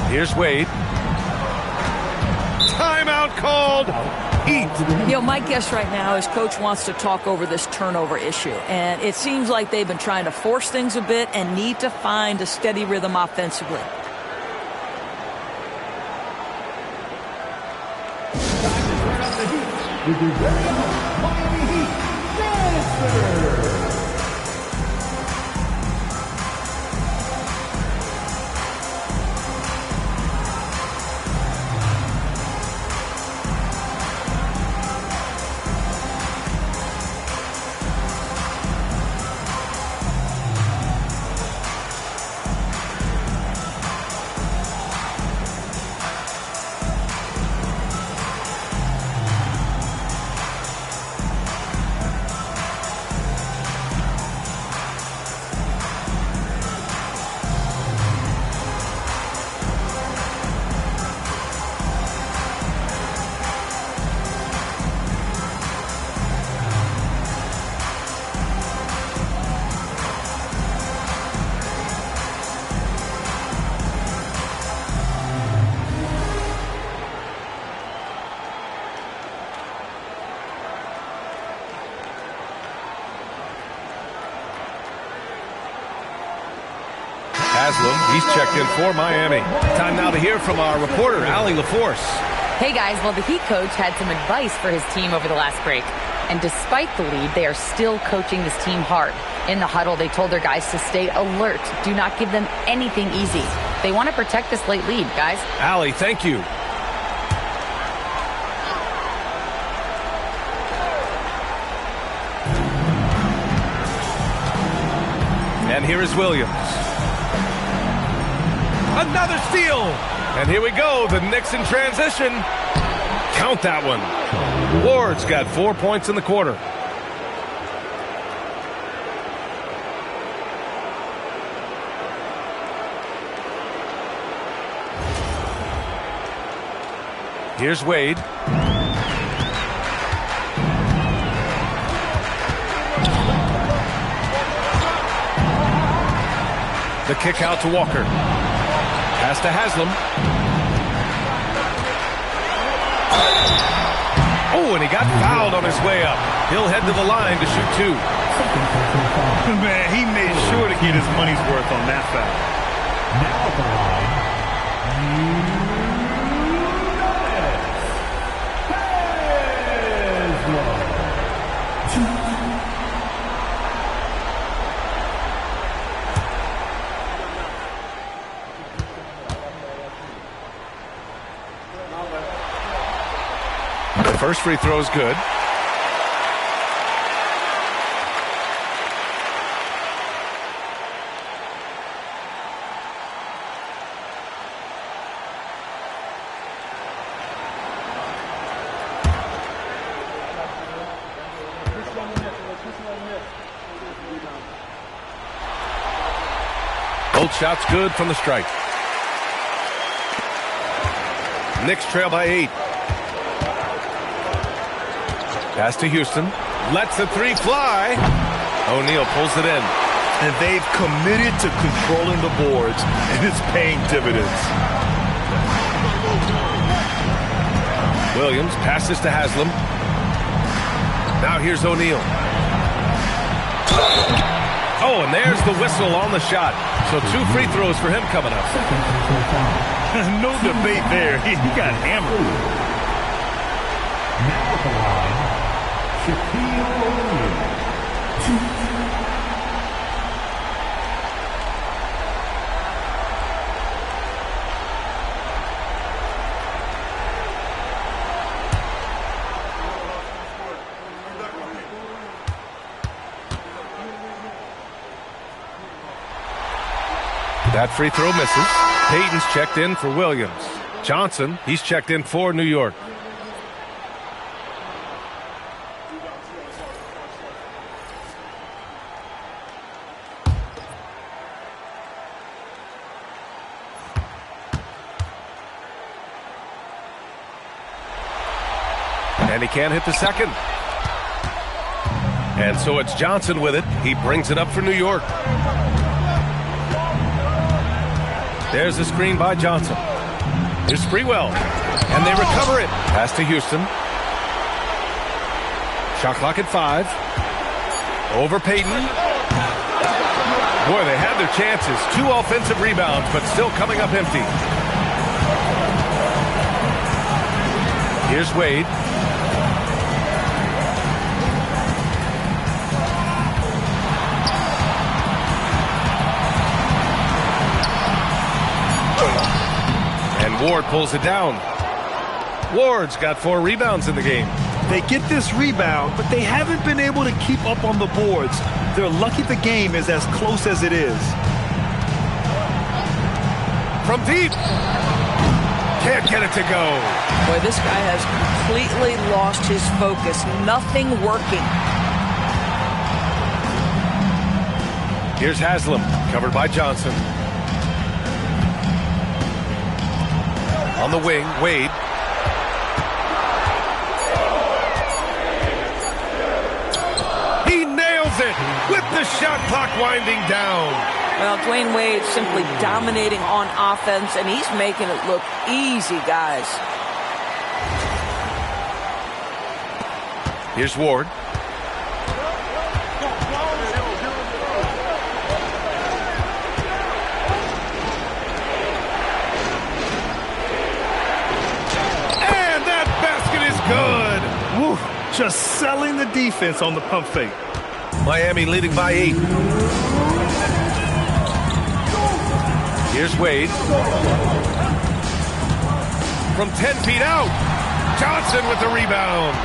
Here's Wade. Timeout called. Heat. You know, my guess right now is Coach wants to talk over this turnover issue. And it seems like they've been trying to force things a bit and need to find a steady rhythm offensively. With your very own Miami Heat Dancer. Haslam, he's checked in for Miami. Time now to hear from our reporter, Allie LaForce. Hey guys, well the Heat coach had some advice for his team over the last break. And despite the lead, they are still coaching this team hard. In the huddle, they told their guys to stay alert. Do not give them anything easy. They want to protect this late lead, guys. Allie, thank you. And here is Williams. Another steal. And here we go. The Knicks in transition. Count that one. Ward's got 4 points in the quarter. Here's Wade. The kick out to Walker. Pass to Haslam. Oh, and he got fouled on his way up. He'll head to the line to shoot 2. Man, he made sure to get his money's worth on that foul. Now at the line, The first free throw is good. Both shots good from the strike. Knicks trail by 8. Pass to Houston. Lets the 3 fly. O'Neal pulls it in. And they've committed to controlling the boards, and it's paying dividends. Williams passes to Haslam. Now here's O'Neal. Oh, and there's the whistle on the shot. So 2 free throws for him coming up. No debate there. He got hammered. now at the line, Shaquille O'Neal. That free throw misses. Payton's checked in for Williams. Johnson, he's checked in for New York. And he can't hit the second. And so it's Johnson with it. He brings it up for New York. There's a screen by Johnson. Here's Sprewell. And they recover it. Pass to Houston. Shot clock at 5. Over Payton. Boy, they had their chances. 2 offensive rebounds, but still coming up empty. Here's Wade. Ward pulls it down. Ward's got 4 rebounds in the game. They get this rebound, but they haven't been able to keep up on the boards. They're lucky the game is as close as it is. From deep. Can't get it to go. Boy, this guy has completely lost his focus. Nothing working. Here's Haslam, covered by Johnson. On the wing, Wade. He nails it with the shot clock winding down. Well, Dwayne Wade simply dominating on offense, and he's making it look easy, guys. Here's Ward. Good. Woo, just selling the defense on the pump fake. Miami leading by 8. Here's Wade. From 10 feet out. Johnson with the rebound.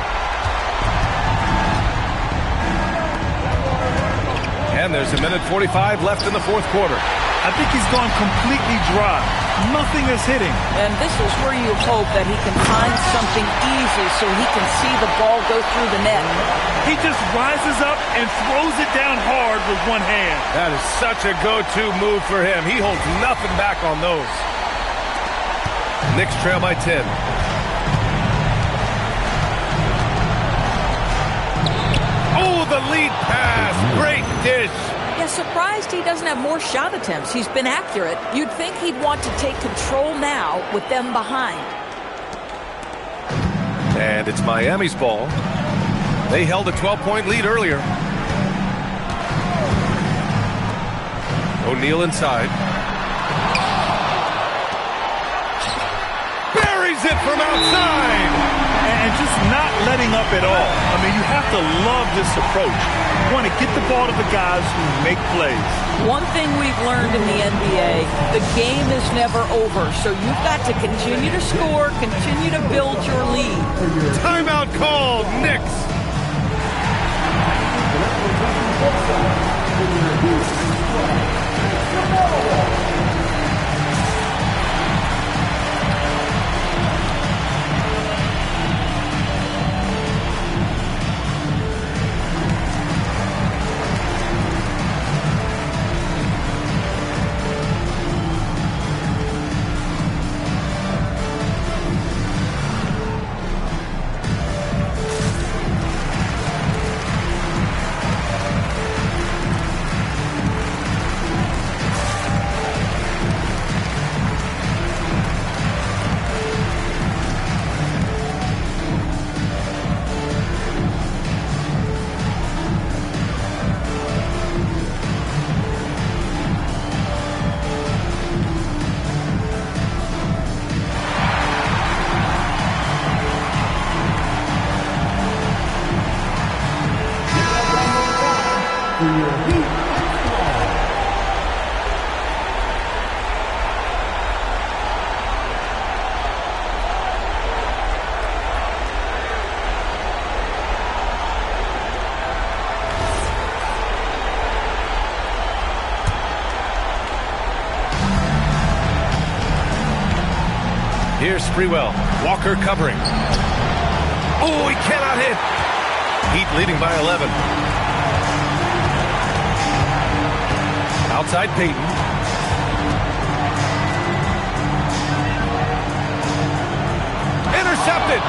And there's 1:45 left in the 4th quarter. I think he's gone completely dry. Nothing is hitting. And this is where you hope that he can find something easy so he can see the ball go through the net. He just rises up and throws it down hard with one hand. That is such a go-to move for him. He holds nothing back on those. Knicks trail by 10. Oh, the lead pass. Great dish. Yeah, surprised he doesn't have more shot attempts. He's been accurate. You'd think he'd want to take control now with them behind. And it's Miami's ball. They held a 12-point lead earlier. O'Neal inside. Buries it from outside. And just not letting up at all. I mean, you have to love this approach. You want to get the ball to the guys who make plays. One thing we've learned in the NBA, the game is never over. So you've got to continue to score, continue to build your lead. Timeout called, Knicks. Here's Sprewell. Walker covering. Oh, he cannot hit. Heat leading by 11. Outside Payton. Intercepted.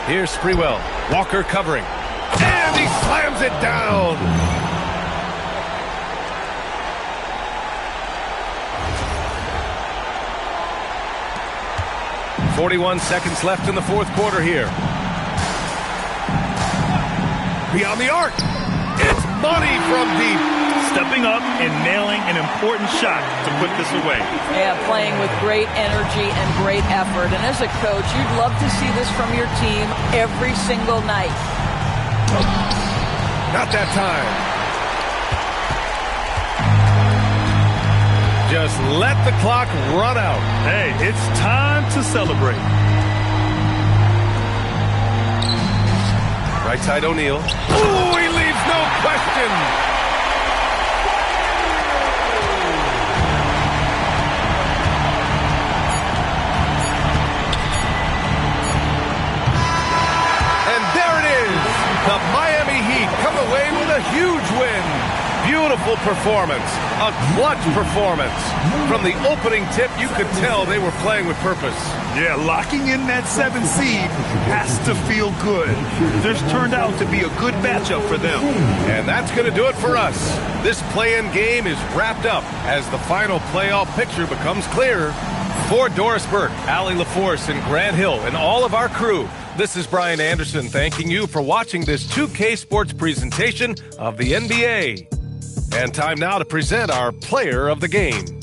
Here's Sprewell. Walker covering. And he slams it down. 41 seconds left in the fourth quarter here. Beyond the arc. It's money from deep. Stepping up and nailing an important shot to put this away. Yeah, playing with great energy and great effort. And as a coach, you'd love to see this from your team every single night. Not that time. Just let the clock run out. Hey, it's time to celebrate. Right side O'Neal. Ooh, he leaves no question. And there it is. The Miami Heat come away with a huge win. Beautiful performance, a clutch performance. From the opening tip, you could tell they were playing with purpose. Yeah, locking in that 7th seed has to feel good. This turned out to be a good matchup for them. And that's going to do it for us. This play-in game is wrapped up as the final playoff picture becomes clearer. For Doris Burke, Allie LaForce, and Grant Hill, and all of our crew, this is Brian Anderson thanking you for watching this 2K Sports presentation of the NBA. And time now to present our player of the game.